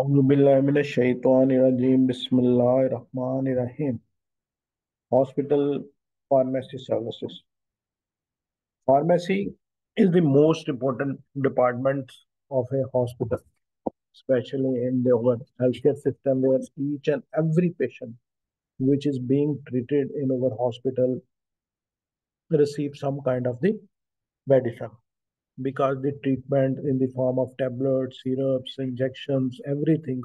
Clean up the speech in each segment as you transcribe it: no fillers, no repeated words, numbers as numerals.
औज़ुबिल्लाहिमिनश्शैतानिर्रजीम बिस्मिल्लाहिर्रहमानिर्रहीम। Hospital pharmacy services. Pharmacy is the most important department of a hospital, especially in the our healthcare system, where each and every patient which is being treated in our hospital receives some kind of the medicine. Because the treatment in the form of tablets, syrups, injections, everything,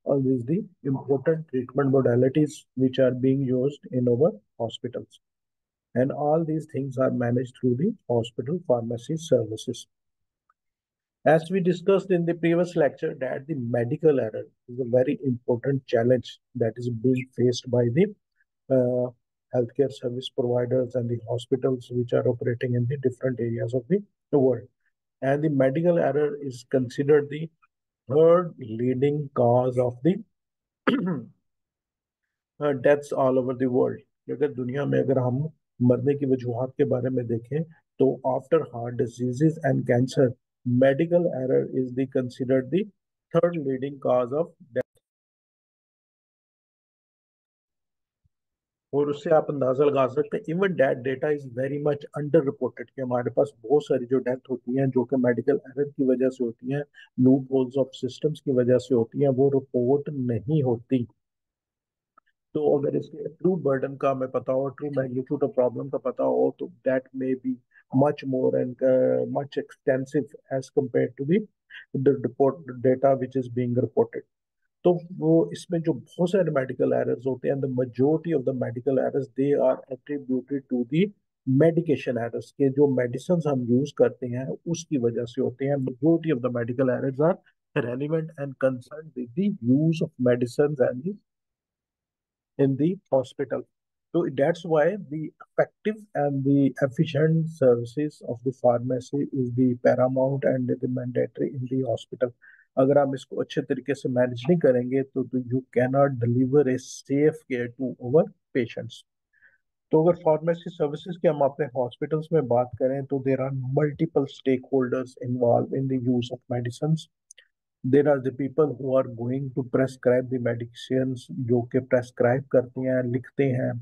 all these the important treatment modalities which are being used in our hospitals. And all these things are managed through the hospital pharmacy services. As we discussed in the previous lecture, that the medical error is a very important challenge that is being faced by the uh, healthcare service providers and the hospitals which are operating in the different areas of the world. And the medical error is considered the third leading cause of the deaths all over the world. अगर दुनिया में अगर हम मरने की वजूहत के बारे में देखें तो after heart diseases and cancer medical error is the considered the third leading cause of death. और उससे आप अंदाजा लगा सकते हैं even death data is very much under reported कि हमारे पास बहुत सारी जो डेथ होती हैं जो कि मेडिकल एरर की वजह से होती हैं, लूप होल्स ऑफ सिस्टम्स की वजह से होती हैं, वो रिपोर्ट नहीं होती। तो अगर इसके ट्रू बर्डन का हमें पता हो, ट्रू मैग्नीट्यूड ऑफ प्रॉब्लम का पता हो, तो that may be much more and much extensive as compare to the report data which is being reported. तो वो इसमें जो बहुत सारे मेडिकल एरर्स होते हैं, the majority of the medical errors they are attributed to the medication errors के जो मेडिसिन हम यूज करते हैं उसकी वजह से होते हैं। Majority of the medical errors are relevant and concerned with the use of medicines and the in the hospital. So that's why the effective and the efficient services of the pharmacy is the paramount and the mandatory in the hospital. अगर आप इसको अच्छे तरीके से manage नहीं करेंगे तो you cannot deliver a safe care to our patients. तो अगर फार्मेसी सर्विसेज की हम अपने हॉस्पिटल्स में बात करें तो there are multiple stakeholders involve in the use of medicine. There are the people who are going to prescribe the medicines, जो कि प्रेस्क्राइब करते हैं, लिखते हैं।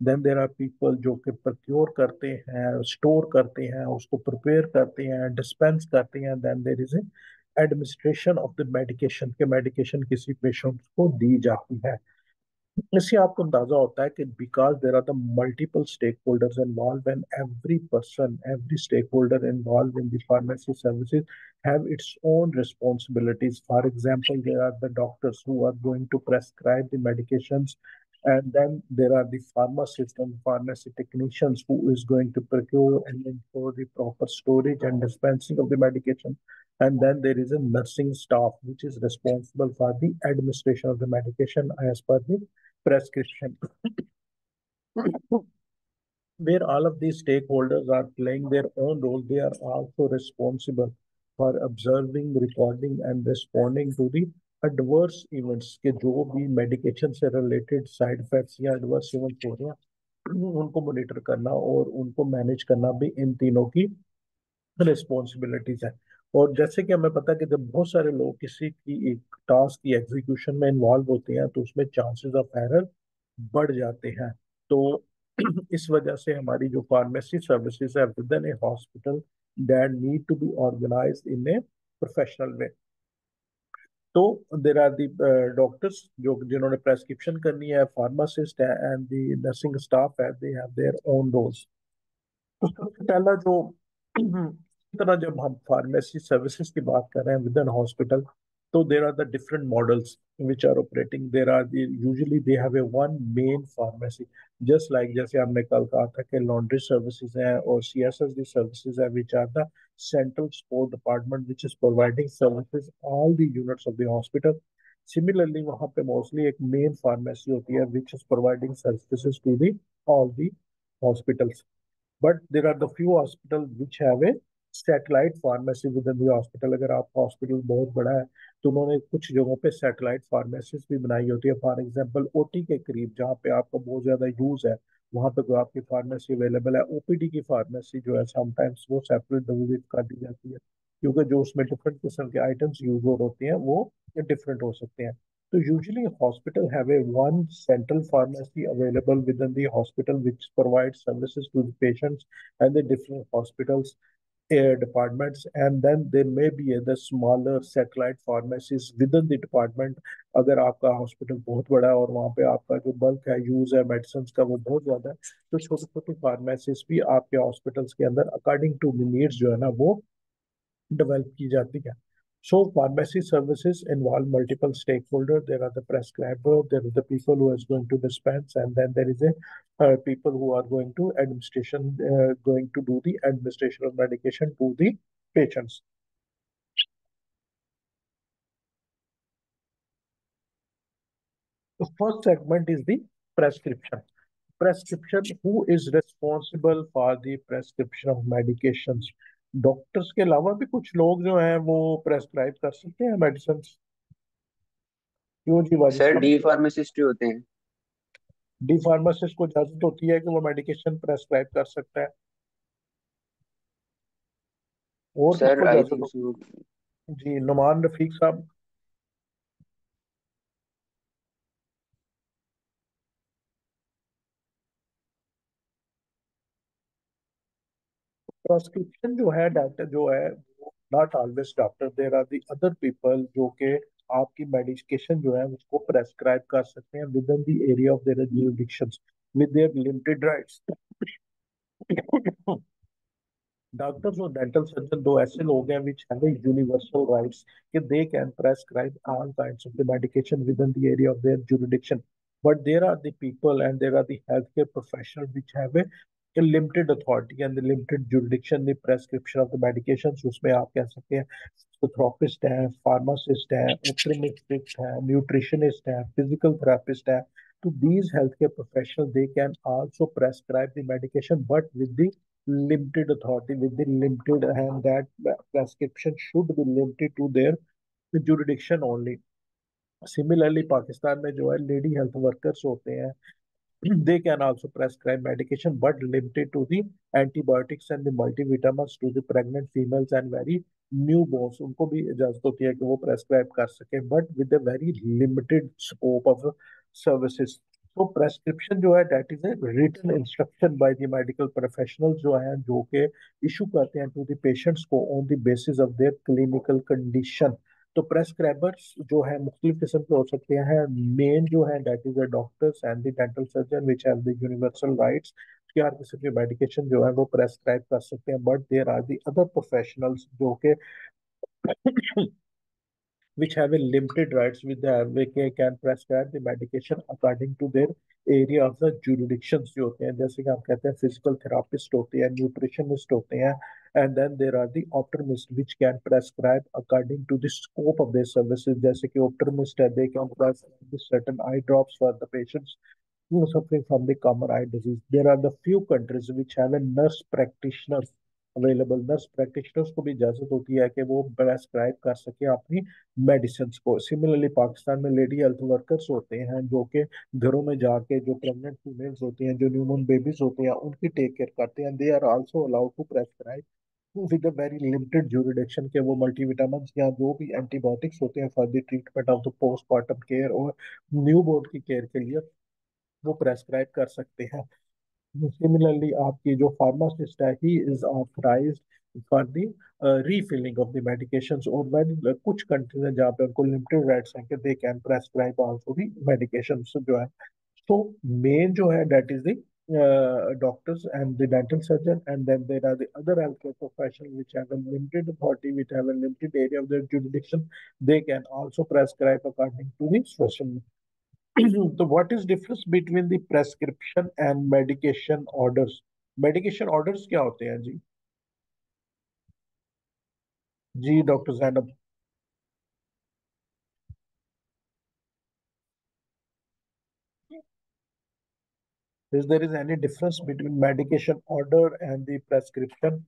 देन देर आर पीपल जो कि प्रोक्योर करते हैं, स्टोर करते हैं, उसको प्रिपेयर करते हैं, डिस्पेंस करते हैं। Then there is a administration of the medication के मेडिकेशन किसी पेशेंट को दी जाती है। इससे आपको अंदाजा होता है कि because there are the multiple stakeholders involve and every person every stakeholder involve in the pharmacy services have its own responsibilities. For example, there are the doctors who are going to prescribe the medications, and then there are the pharmacists and pharmacy technicians who is going to procure and ensure the proper storage and dispensing of the medication. And then there is a nursing staff which is responsible for the administration of the medication as per the prescription. Where all of these stakeholders are playing their own role, they are also responsible for observing, recording, and responding to the adverse events के जो भी medication से related side effects या adverse events हो रहे हैं उनको monitor करना और उनको मैनेज करना भी इन तीनों की रिस्पॉन्सिबिलिटीज है। और जैसे कि हमें पता है कि जब बहुत सारे लोग किसी की एक टास्क की एग्जीक्यूशन में इन्वॉल्व होते हैं तो उसमें चांसेस ऑफ एरर बढ़ जाते हैं। तो इस वजह से हमारी जो फार्मेसी सर्विसेज है within a hospital that need to be organized in a professional way. तो देर आर दी डॉक्टर्स जो जिन्होंने प्रेस्क्रिप्शन करनी है, फार्मासिस्ट है एंड दी नर्सिंग स्टाफ है, they have their own roles. तो सबसे पहला जो इस तरह जब हम फार्मेसी सर्विसेज की बात कर रहे हैं विद इन हॉस्पिटल, तो there are the different models which are operating. There are the usually they have a one main pharmacy, just like जैसे हमने कल कहा था कि लॉन्ड्री सर्विसेज हैं और CSSD सर्विसेज है which are the central support department which is providing services all the units of the hospital. Similarly वहाँ पे mostly एक main pharmacy होती है which is providing services to the all the hospitals. But there are the few hospitals which have a satellite pharmacy with in the hospital. अगर आपका hospital बहुत बड़ा है तो उन्होंने कुछ जगहों पे सैटेलाइट फार्मेसीज भी बनाई होती है। फॉर एग्जांपल ओटी के करीब जहाँ पे आपका बहुत ज्यादा यूज है वहाँ पे कोई आपकी फार्मेसी अवेलेबल है, ओपीडी की फार्मेसी जो है समटाइम्स वो सेपरेट डिवीज कर दी जाती है। क्योंकि जो उसमें डिफरेंट किस्म के आइटम्स यूज हो होते हैं वो डिफरेंट हो सकते हैं. तो usually hospital have A one central pharmacy available within the hospital which provides services to the patients and the different hospitals departments, and then there may be the smaller satellite pharmacies within the department. अगर आपका hospital बहुत बड़ा है और वहाँ पे आपका जो बल्क है यूज है मेडिसिन का वो बहुत ज्यादा है, तो छोटी छोटी फार्मेसीज भी आपके हॉस्पिटल्स के अंदर अकॉर्डिंग टू द नीड्स जो है ना वो डेवलप की जाती है. So pharmacy services involve multiple stakeholders. There are the prescriber, there is the people who is going to dispense, and then there is a people who are going to administration, going to do the administration of medication to the patients. The first segment is the prescription. Prescription. Who is responsible for the prescription of medications? Doctors के अलावा भी कुछ लोग जो हैं वो prescribe कर सकते हैं मेडिसिन. क्यों जी वाजिद सर साहब? डी फार्मासिस्ट भी होते हैं। डी फार्मासिस्ट को इजाजत होती है कि वो मेडिकेशन प्रेस्क्राइब कर सकता है. और सर किसको आई इजाजत थिंक होती सो। है? जी नुमान रफीक साहब. प्रेस्क्रिप्शन जो है डॉक्टर जो है not always doctor, there are the other people जो कि आपकी मेडिकेशन जो है उसको प्रेस्क्राइब कर सकते हैं with in the area of their jurisdictions with their limited rights. Doctors और डेंटल सर्जन दो ऐसे लोग हैं which have a universal rights कि they can prescribe all kinds of the medication within the area of their jurisdiction. But there are the people and there are the healthcare professionals which have a limited authority and the limited jurisdiction, the prescription of the medications. उसमें आप कह सकते हैं therapist है, pharmacist है, optometrist है, nutritionist है, physical therapist है. तो these healthcare professionals they can also prescribe the medication but with the limited authority, with the limited, and that prescription should be limited to their jurisdiction only. Similarly Pakistan में जो है lady health workers होते हैं, they can also prescribe medication but limited to the antibiotics and the multivitamins to the pregnant females and very newborns. उनको भी इजाजत होती है कि वो प्रेस्क्राइब कर सके but with a very limited scope of services. तो प्रेस्क्रिप्शन जो है that is a written instruction by the medical professionals जो है जो कि इशू करते हैं टू द पेशेंट्स को on the basis of their clinical condition. तो प्रेस्क्राइबर्स जो है मुख्तलिफ किस्म के हो सकते हैं. मेन जो है that is the doctors and the dental surgeon which have the universal rights कि हर किस्म की मेडिकेशन जो है वो प्रेस्क्राइब कर सकते हैं. But there are the other professionals जो कि which have a limited rights with the they can prescribe the medication according to their area of the jurisdictions जो होते हैं. जैसे कि हम कहते हैं फिजिकल थेरापिस्ट होते हैं, न्यूट्रिशनिस्ट होते हैं, and then there are the optometrists which can prescribe according to the scope of their services. जैसे कि optometrist है, they can prescribe the certain eye drops for the patients who are suffering from the common eye disease. There are the few countries which have a nurse practitioners available. Nurse practitioners को भी इजाजत होती है कि वो prescribe कर सके अपनी मेडिसिन को. सिमिलरली पाकिस्तान में लेडी हेल्थ वर्कर्स होते हैं जो कि घरों में जाके जो प्रेग्नेंट फीमेल्स होती हैं, जो न्यूबॉर्न बेबीज होते हैं, उनकी टेक केयर करते हैं. They are also allowed to prescribe with a very limited jurisdiction के वो मल्टीविटामिन या जो भी एंटीबायोटिक्स होते हैं for the treatment of the postmortem care और न्यू बोर्न की केयर के लिए वो प्रेस्क्राइब कर सकते हैं. सिमिलरली आपकी जो फार्मासिस्ट है he is authorised for the refilling of the medications. और वेरी कुछ कंट्रीज हैं जहाँ पे उनको लिमिटेड राइट्स हैं कि they can prescribe also the medications जो है. तो मेन जो है that is the doctors and the dental surgeon, and then there are the other healthcare professionals which have a limited authority, which have a limited area of their jurisdiction. They can also prescribe according to the social. तो what is difference between the prescription and medication orders? Medication orders क्या होते हैं जी? जी doctor Zainab. Is there is any difference between medication order and the prescription?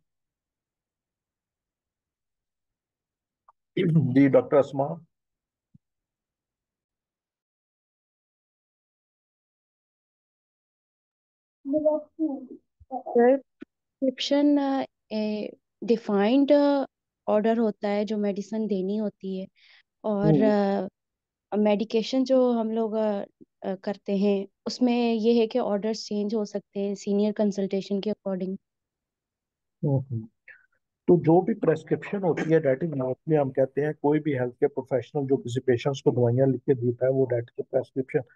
जी doctor Asma. Sir, prescription defined order होता है जो मेडिसिन देनी होती है, और हम्म। मेडिकेशन जो हम लोग करते हैं, उसमें ये है कि ऑर्डर्स चेंज हो सकते हैं सीनियर कंसल्टेशन के अकॉर्डिंग। हम्म। तो जो भी प्रेस्क्रिप्शन होती है डेट इज मोस्टली हम कहते हैं कोई भी हेल्थ केयर प्रोफेशनल जो किसी पेशेंट्स को दवाइयाँ लिख के देता है वो that is prescription.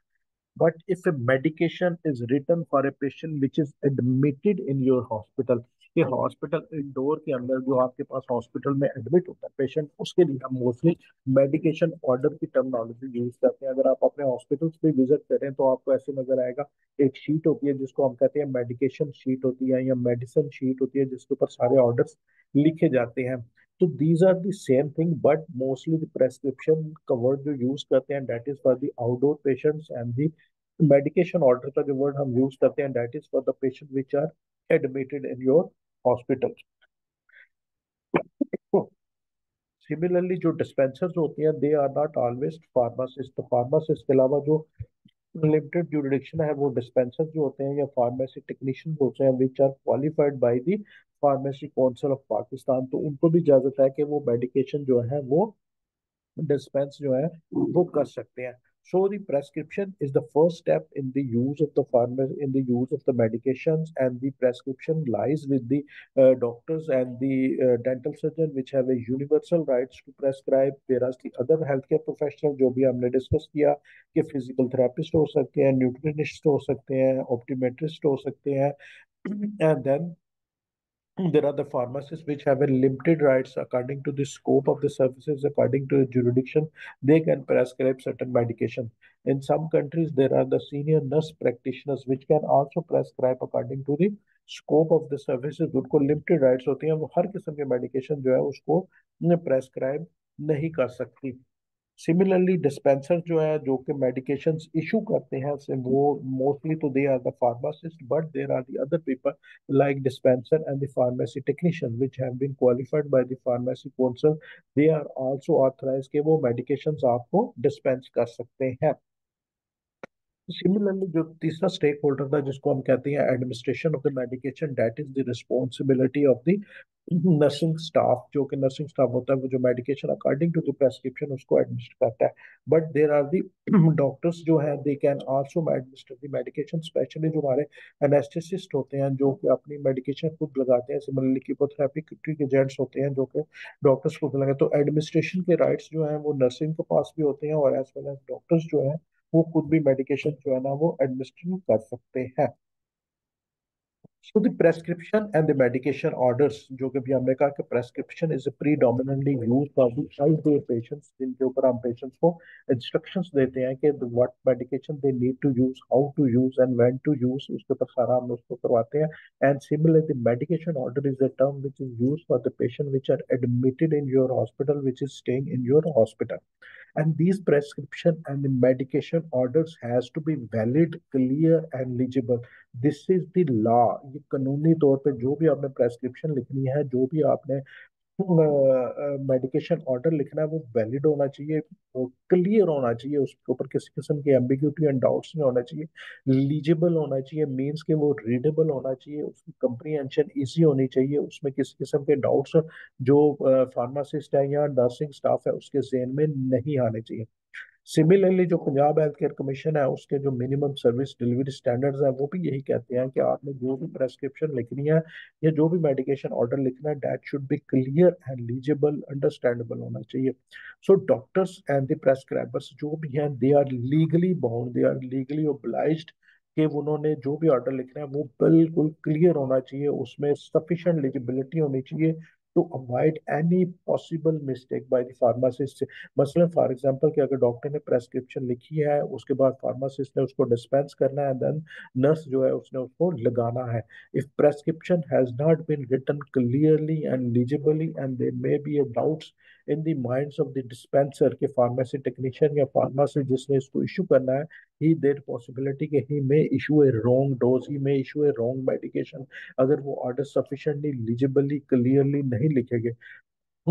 But if a medication is written for a patient which is admitted in your hospital, ये हॉस्पिटल इंडोर के अंदर जो आपके पास हॉस्पिटल में एडमिट होता है पेशेंट, उसके लिए हम मोस्टली मेडिकेशन ऑर्डर की टर्मिनोलॉजी यूज करते हैं. अगर आप अपने हॉस्पिटल्स पे विजिट करें तो आपको ऐसे नजर आएगा, एक शीट होती है जिसको हम कहते हैं मेडिकेशन शीट होती है या मेडिसिन शीट होती है, जिसके ऊपर सारे ऑर्डर्स लिखे जाते हैं. तो these are the same thing but mostly the prescription का वर्ड जो यूज करते हैं that is for the outdoor patients, and the medication order का जो वर्ड हम यूज करते हैं that is for the patient which are admitted in your hospital. Similarly जो डिस्पेंसर्स होती हैं they are not always pharmacist. तो फार्मासिस्ट के अलावा जो लिमिटेड जुरिडिक्शन है वो डिस्पेंसर जो होते हैं या फार्मेसी टेक्नीशियंस होते हैं which are qualified by the pharmacy council of Pakistan. तो उनको भी इजाजत है कि वो मेडिकेशन जो है वो dispense जो है वो कर सकते हैं. So the prescription is the first step in the use of the pharmacy, in the use of the medications, and the prescription lies with the doctors and the dental surgeon which have a universal rights to prescribe. Whereas the other healthcare professional जो भी हमने discuss किया कि physical therapist हो सकते हैं, nutritionist हो सकते हैं, ऑप्टोमेट्रिस्ट हो सकते हैं, and then there are the pharmacists which have a limited rights according to the scope of the services, according to the jurisdiction, they can prescribe certain medication. In some countries, there are the senior nurse practitioners which can also prescribe according to the scope of the services. उनको limited rights होती हैं, वो हर किस्म के medication जो है उसको prescribe नहीं कर सकती. सिमिलरली डिस्पेंसर जो है जो कि मेडिकेशंस इशू करते हैं से वो मोस्टली तो they are the pharmacist, but there are the other people like dispenser and the pharmacy technician which have been qualified by the pharmacy council. They are also authorized कि वो medications आपको dispense कर सकते हैं. Similarly जो तीसरा stake holder था जिसको हम कहते हैं administration of the medication, that is the responsibility of the nursing staff. जो कि नर्सिंग स्टाफ होता है वो जो medication according to the prescription उसको एडमिनिस्टर करता है. But there are the doctors जो है they can also administer the medication, specially जो हमारे एनेस्थेसिस्ट होते हैं जो कि अपनी मेडिकेशन खुद लगाते हैं. सिमिलरली कीमोथेरेपी के एजेंट्स होते हैं जो कि डॉक्टर्स खुद लगाते हैं. तो एडमिनिस्ट्रेशन के राइट्स जो हैं वो नर्सिंग के पास भी होते हैं और एज वेल एज डॉक्टर्स जो है वो खुद भी मेडिकेशन जो है ना वो एडमिनिस्ट्रेट कर सकते हैं. So the prescription and the medication orders जो कि भी हमने कहा कि prescription is predominantly used for the elderly patients जिनके ऊपर हम patients को instructions देते हैं कि what medication they need to use, how to use and when to use, उसके ऊपर सारा हम उसको करवाते हैं. And similarly the medication order is a term which is used for the patient which are admitted in your hospital, which is staying in your hospital. And these prescription and the medication orders has to be valid, clear and legible. This is the law. ये कानूनी तौर पे जो भी आपने prescription लिखनी है, जो भी आपने मेडिकेशन ऑर्डर लिखना है वो वैलिड होना चाहिए, वो क्लियर होना चाहिए, उसके ऊपर किसी किस्म की एम्बिग्यूटी एंड डाउट्स नहीं होना चाहिए, लीजिबल होना चाहिए, मीन्स के वो रीडेबल होना चाहिए, उसकी कंप्रीहेंशन इजी होनी चाहिए, उसमें किसी किस्म के डाउट्स जो फार्मासिस्ट है या नर्सिंग स्टाफ है उसके जहन में नहीं आने चाहिए. सिमिलरली जो पंजाब हेल्थ केयर कमीशन है उसके जो मिनिमम सर्विस डिलीवरी स्टैंडर्ड्स हैं वो भी यही कहते हैं कि आपने जो भी प्रेस्क्रिप्शन लिखनी है या जो भी मेडिकेशन ऑर्डर लिखना है that should be clear and legible, understandable होना चाहिए. So doctors and the prescribers जो भी हैं they are legally bound, they are legally obliged कि उन्होंने जो भी ऑर्डर लिखना है वो बिल्कुल क्लियर होना चाहिए, उसमें सफिशिएंट लीजिबिलिटी होनी चाहिए to avoid any possible mistake by the pharmacist. मसलन फॉर एग्जांपल कि अगर डॉक्टर ने प्रेस्क्रिप्शन लिखी है उसके बाद फार्मासिस्ट ने उसको डिस्पेंस करना है, देन नर्स जो है उसने उसको लगाना है. If prescription has not been written clearly and legibly and there may be a doubts in the minds of the dispenser के फार्मेसी टेक्नीशियन या फार्मासी जिसने इसको इशू करना है, ही देयर पॉसिबिलिटी कि he may issue a wrong dose, he may issue a wrong medication अगर वो order sufficiently लीजिबली clearly नहीं लिखेंगे.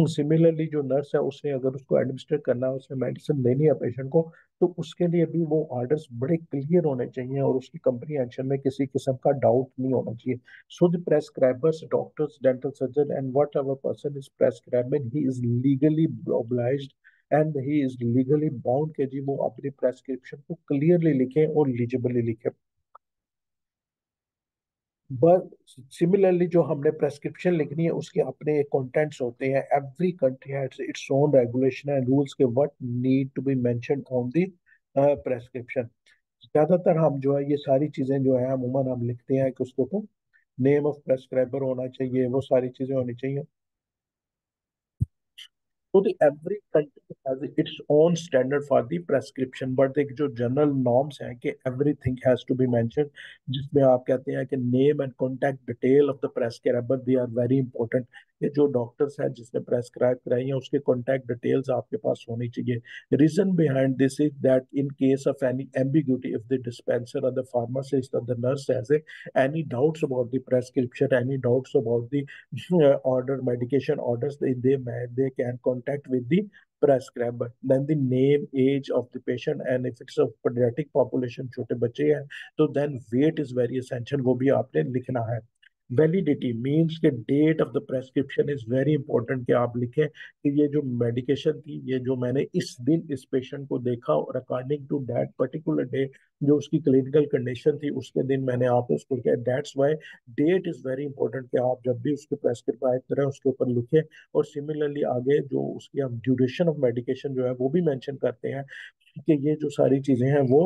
सिमिलरली जो नर्स है उसने अगर उसको एडमिनिस्टर करना है, उसने मेडिसिन देनी है पेशेंट को, तो उसके लिए भी वो ऑर्डर्स बड़े क्लियर होने चाहिए और उसकी कंप्रीहेंशन में किसी किस्म का डाउट नहीं होना चाहिए. So the prescribers, doctors, dental surgeon and whatever person is prescribing, he is legally obliged and he is legally bound के जी वो अपनी प्रेस्क्रिप्शन को क्लियरली लिखे और लीजिबली लिखे. बस सिमिलरली जो हमने प्रेस्क्रिप्शन लिखनी है उसके अपने कंटेंट्स होते हैं. Every country has its own regulation and rules के what need to be mentioned on the prescription. ज्यादातर हम जो है ये सारी चीजें जो है अमूमन हम लिखते हैं कि उसके ऊपर नेम ऑफ प्रेस्क्राइबर होना चाहिए, वो सारी चीजें होनी चाहिए. तो the every country has its own standard for the prescription, but एक जो जनरल नॉर्म्स हैं कि everything has to be mentioned, जिसमें आप कहते हैं कि name and contact detail of the prescriber they are very important. ये जो डॉक्टर्स हैं जिसने प्रेस्क्राइब कराई है उसके कॉन्टैक्ट डिटेल्स आपके पास होनी चाहिए. Reason behind this is that in case of any ambiguity, if the dispenser और द फार्मासिस्ट और the nurse has any doubts about the prescription, any doubts about the order medication orders, they can contact with the prescriber. Then the name, age of the patient, and if it's a pediatric population, छोटे बच्चे हैं, तो then weight is very essential, वो भी आपने लिखना है. Validity means के date of the prescription is very important कि आप लिखें कि ये जो मेडिकेशन थी, ये जो मैंने इस दिन इस पेशेंट को देखा और according to that particular day जो उसकी क्लिनिकल कंडीशन थी उसके दिन मैंने आप उसको किया. That's why date is very important कि आप जब भी उसके प्रेस्क्राइब करें उसके ऊपर लिखें. और सिमिलरली आगे जो उसकी हम ड्यूरेशन ऑफ मेडिकेशन जो है वो भी मेंशन करते हैं कि ये जो सारी चीजें हैं वो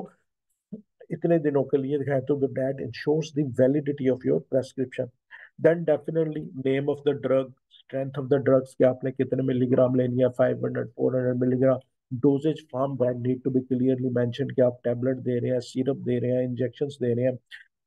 इतने दिनों के लिए है, तो that ensures the validity of your prescription. Then definitely name of the drug, strength of the drugs कि आपने कितने मिलीग्राम लेनी है, 500 400 milligram. Dosage form that need to be clearly mention कि आप टेबलेट दे रहे हैं, सिरप दे रहे हैं, इंजेक्शंस दे रहे हैं.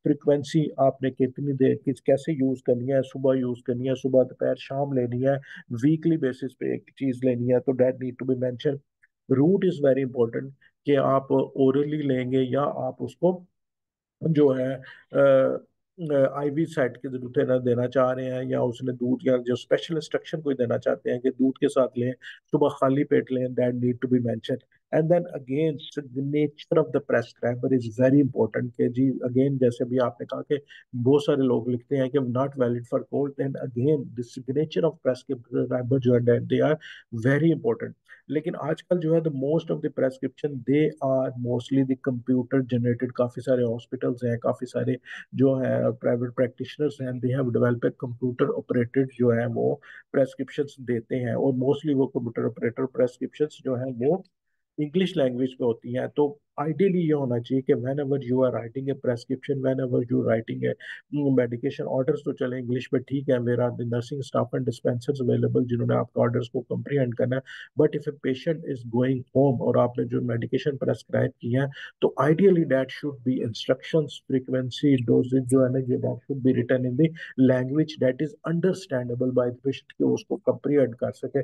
फ्रीक्वेंसी आपने कितनी देर किस कैसे यूज करनी है, सुबह यूज करनी है, सुबह दोपहर शाम लेनी है, वीकली बेसिस पे एक चीज लेनी है, तो that need to be mention. Route is very important कि आप ओरली लेंगे या आप उसको जो है आईवी साइड के देना देना चाह रहे हैं, या उसने दूध या जो स्पेशल इंस्ट्रक्शन कोई देना चाहते हैं कि दूध के साथ लें, सुबह खाली पेट लें, that need to be mention. And then again the nature of the prescriber is very important कि जी अगेन जैसे भी आपने कहा कि बहुत सारे लोग लिखते हैं कि not valid for cold, and again the signature of prescriber जो है दे आर वेरी इंपॉर्टेंट. लेकिन आजकल जो है the most of the prescription they are mostly the computer generated. काफी सारे हॉस्पिटल्स हैं, काफी सारे जो है प्राइवेट प्रैक्टिशनर्स हैं, they have developed computer operated जो है वो प्रेस्क्रिप्शंस देते हैं. और मोस्टली वो कंप्यूटर ऑपरेटर प्रेस्क्रिप्शंस जो है वो इंग्लिश लैंग्वेज पे होती हैं. तो आइडियली ये होना चाहिए कि whenever you are writing a prescription, whenever you writing a medication orders, तो चले इंग्लिश में ठीक है, where are the nursing staff and dispensers available जिन्होंने आपके ऑर्डर्स को कंप्रीहेंड करना है. But if a patient is going home और आपने जो मेडिकेशन प्रेस्क्राइब की है, तो ideally that should be instructions, frequency, doses जो है ना, ये that should be written in the language that is understandable by the patient, कि वो उसको कंप्रीहेंड कर सके.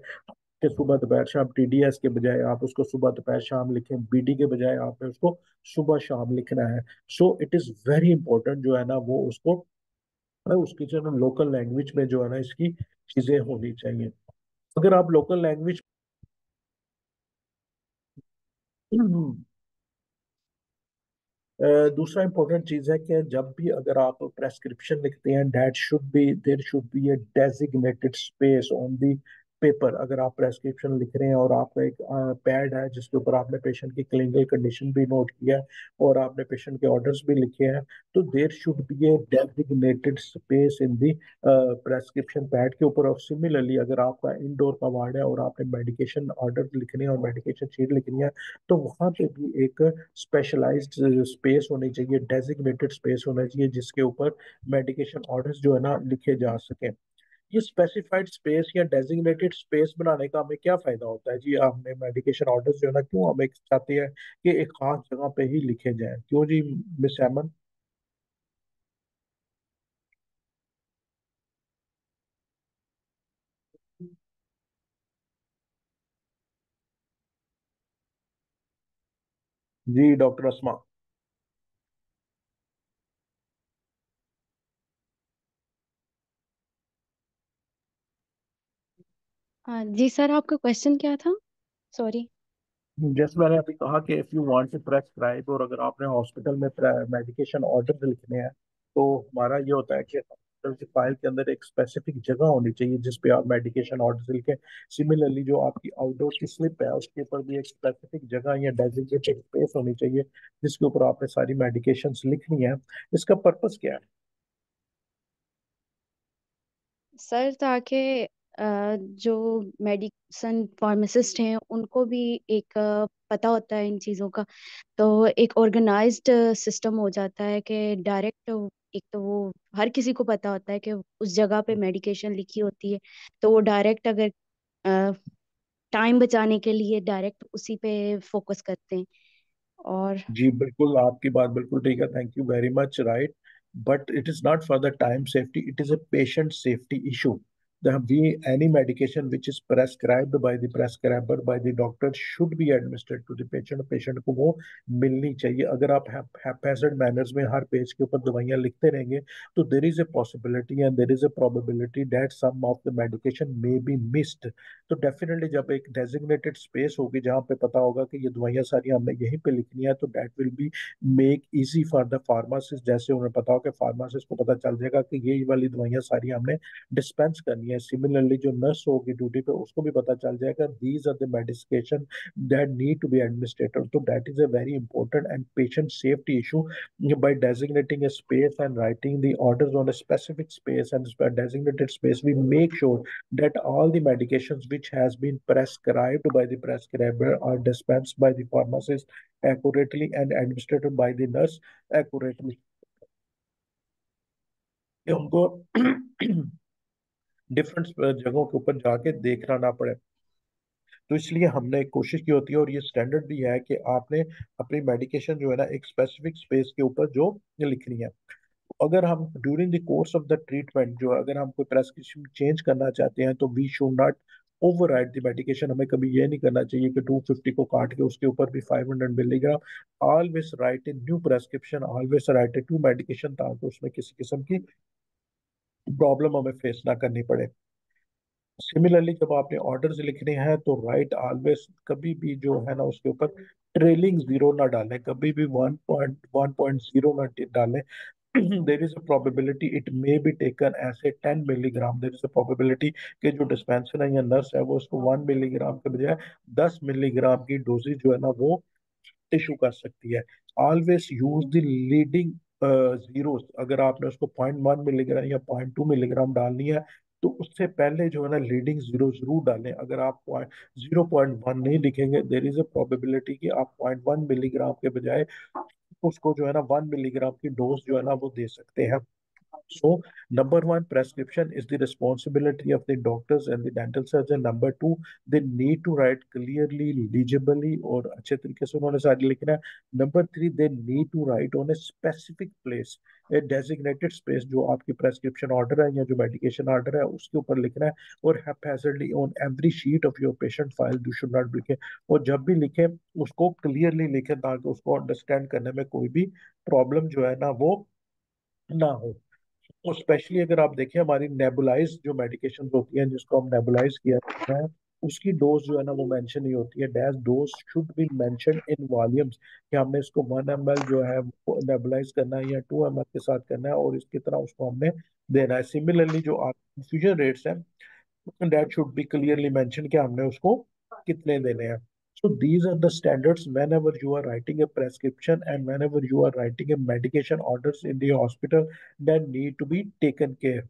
कि सुबह दोपहर शाम टीडीएस के बजाय आप उसको सुबह दोपहर शाम लिखें, बीडी के बजाय आपने उसको सुबह शाम लिखना है. So it is very important जो है ना वो उसको उसकी जो है ना लोकल लैंग्वेज में जो है ना इसकी चीजें होनी चाहिए. अगर आप लोकल लैंग्वेज दूसरा इंपॉर्टेंट चीज है कि जब भी अगर आप प्रेस्क्रिप्शन लिखते हैं, that should be there should be a designated space on the paper. अगर आप प्रेस्क्रिप्शन लिख रहे हैं और आपका एक पैड है जिसके ऊपर आपने पेशेंट की क्लिनिकल कंडीशन भी नोट किया है और आपने पेशेंट के ऑर्डर्स भी लिखे हैं, तो there should be a designated space in the prescription pad के ऊपर. और सिमिलरली अगर आपका इंडोर का वार्ड है और आपने मेडिकेशन ऑर्डर लिखने हैं और मेडिकेशन शीट लिखनी है, तो वहां पे भी एक स्पेशलाइज्ड स्पेस होनी चाहिए, डेजिग्नेटेड स्पेस होना चाहिए जिसके ऊपर मेडिकेशन ऑर्डर्स जो है ना लिखे जा सके. ये स्पेसिफाइड स्पेस या डेजिग्नेटेड स्पेस बनाने का हमें क्या फायदा होता है जी? हमने मेडिकेशन ऑर्डर्स जो है ना क्यों हमें चाहते हैं कि एक खास जगह पे ही लिखे जाएं, क्यों जी मिस एमन? जी डॉक्टर असमा. हाँ जी सर, आपका क्वेश्चन क्या था? सॉरी। जैसे मैंने अभी कहा कि if you want to prescribe, और अगर आपने हॉस्पिटल में मेडिकेशन ऑर्डर लिखने हैं, तो हमारा ये होता है कि हॉस्पिटल की फाइल के अंदर एक स्पेसिफिक जगह होनी चाहिए जिस पे आप मेडिकेशन ऑर्डर लिखें। सिमिलरली जो आपकी आउटडोर की स्लिप है उसके ऊपर भी एक स्पेसिफिक जगह या डेजिग्नेटेड स्पेस होनी चाहिए जिसके ऊपर आपने सारी मेडिकेशंस लिखनी है। इसका पर्पस क्या है? सर, ताकि जो मेडिसन फार्मासिस्ट हैं उनको भी एक पता होता है इन चीज़ों का। तो एक ऑर्गेनाइज्ड सिस्टम हो जाता है कि डायरेक्ट, एक तो वो हर किसी को पता होता है कि उस जगह पे मेडिकेशन लिखी होती है, तो वो डायरेक्ट अगर टाइम बचाने के लिए डायरेक्ट उसी पे फोकस करते हैं। और जी बिल्कुल, आपकी बात बिल्कुल ठीक है, thank you very much, right. But it is not for the time safety, it is a patient safety issue. Any medication which is prescribed by the prescriber by the doctor should be administered to the patient। Patient को वो मिलनी चाहिए। अगर आप हैphazard manners में हर page के ऊपर दवाइयाँ लिखते रहेंगे, तो there is a possibility and there is a probability that some of the medication may be missed। तो डेफिनेटली जब एक डेजिग्नेटेड स्पेस होगी जहाँ पे पता होगा कि ये दवाइयाँ सारी हमने यहीं पे लिखनी है, तो that will be make easy for the pharmacist. जैसे उन्हें पता हो कि फार्मासिस्ट को पता चल जाएगा कि ये वाली दवाइयाँ सारी हमने डिस्पेंस करनी है। सिमिलरली जो नर्स होगी ड्यूटी पे उसको भी पता चल जाएगा these are the medication that need to be administrated. तो that is a very important and patient safety issue. By designating a space and writing the orders on a specific space and designated space, we make sure that all the medications which has been prescribed by the prescriber are dispensed by the pharmacist accurately and administered by the nurse accurately। कि हमको different जगहों के ऊपर जाके देखना ना पड़े। तो इसलिए हमने एक कोशिश की होती है, और ये स्टैंडर्ड भी है कि आपने अपनी मेडिकेशन जो है ना एक स्पेसिफिक स्पेस के ऊपर जो लिखनी है। अगर हम during the course of the treatment जो अगर हम कोई प्रेस्क्रिप्शन चेंज करना चाहते हैं, तो we should not overwrite the medication. हमें कभी ये नहीं करना चाहिए कि 250 को काट के उसके ऊपर भी 500 milligram. Always write a new prescription, always write a to medication, ताकि उसमें किसी किस्म की प्रॉब्लम हमें फेस ना करनी पड़े। सिमिलरली जब आपने ऑर्डर्स लिखने हैं, तो राइट ऑलवेज, कभी भी जो है ना उसके ऊपर ट्रेलिंग जीरो ना डालें, कभी भी 1.0 ना डालें। there is a probability it may be taken as a 10 milligram. there is a probability कि जो डिस्पेंसर है या नर्स है वो उसको 1 मिलीग्राम के बजाय 10 मिलीग्राम की डोजेज जो है ना वो इशू कर सकती है। Always use the leading zeros. अगर आपने उसको 0.1 मिलीग्राम या 0.2 मिलीग्राम डालनी है, तो उससे पहले जो है ना लीडिंग जीरो जरूर डालें। अगर आप 0.1 नहीं लिखेंगे, देर इज अ प्रोबेबिलिटी कि आप 0.1 मिलीग्राम के बजाय उसको जो है ना 1 मिलीग्राम की डोज जो है ना वो दे सकते हैं। So, number one, prescription is the responsibility of the doctors and the dental surgeon. Number two, they need to write clearly, legibly और अच्छे तरीके से उन्होंने सारी लिखना है। Number three, they need to write on a specific place, a designated space, जो आपकी prescription order है या जो medication order है उसके ऊपर लिखना है। और haphazardly on every sheet of your patient file you should not लिखें। और जब भी लिखें उसको clearly लिखें ताकि उसको understand करने में कोई भी प्रॉब्लम जो है ना वो ना हो। और स्पेशली अगर आप देखें हमारी नेबुलाइज जो मेडिकेशन होती हैं जिसको हम नेबुलाइज किया जाता है, उसकी डोज जो है ना वो मेंशन नहीं होती है। Dash dose should be mention in volumes, कि हमने इसको 1 ml जो है नेबुलाइज करना है या 2 ml के साथ करना है, और इसकी तरह उसको हमने देना है। सिमिलरली जो आप इन्फ्यूजन रेट्स हैं, that should be clearly mentioned कि हमने उसको कितने देने हैं। So these are the standards whenever you are writing a prescription and whenever you are writing a medication orders in the hospital that need to be taken care।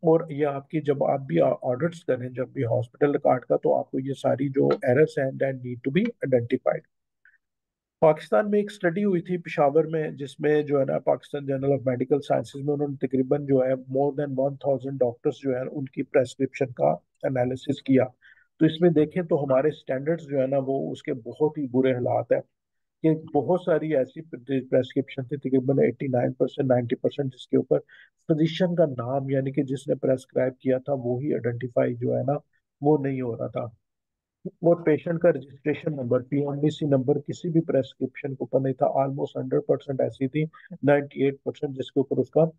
और ये आपकी जब आप भी ऑर्डर्स करें जब भी हॉस्पिटल कार्ड का, तो आपको ये सारी जो एरर्स हैं that need to be identified. Pakistan में एक स्टडी हुई थी पेशावर में, जिसमें जो है ना Pakistan journal of medical sciences में उन्होंने तकरीबन जो है मोर देन 1000 डॉक्टर्स जो है उनकी प्रेस्क्रिप्शन का एनालिसिस किया। तो इसमें देखें तो हमारे स्टैंडर्ड्स जो है ना वो उसके बहुत ही बुरे हालात है। कि बहुत सारी ऐसी प्रेस्क्रिप्शन थी, तकरीबन 89%, 90%, जिसके ऊपर फिजिशियन का नाम यानी कि जिसने प्रेस्क्राइब किया था वो ही आइडेंटिफाई जो है ना वो नहीं हो रहा था। और पेशेंट का रजिस्ट्रेशन नंबर, पीएमडीसी नंबर किसी भी प्रेस्क्रिप्शन के ऊपर नहीं था। ऑलमोस्ट 100% ऐसी थी, 98% जिसके ऊपर उसका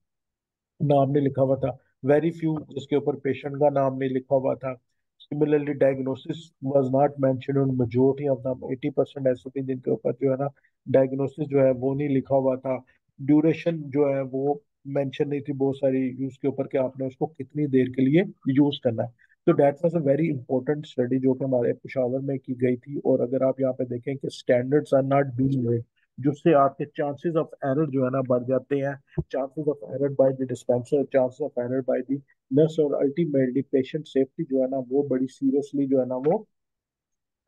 नाम नहीं लिखा हुआ था। वेरी फ्यू जिसके ऊपर पेशेंट का नाम नहीं लिखा हुआ था। Similarly diagnosis was not mentioned in majority of the 80% ऐसे थे जिनके ऊपर जो है ना डायग्नोसिस जो है वो नहीं लिखा हुआ था। ड्यूरेशन जो है वो मेंशन नहीं थी बहुत सारी यूज के ऊपर कि आपने उसको कितनी देर के लिए यूज करना है। तो that was a very important study जो कि हमारे पेशावर में की गई थी। और अगर आप यहाँ पे देखें कि standards are not being made, जिससे आपके चांसेस ऑफ एरर जो है ना बढ़ जाते हैं। Chances of error by the dispenser, chances of error by the nurse, और अल्टीमेटली पेशेंट सेफ्टी जो है ना वो बड़ी सीरियसली जो है ना वो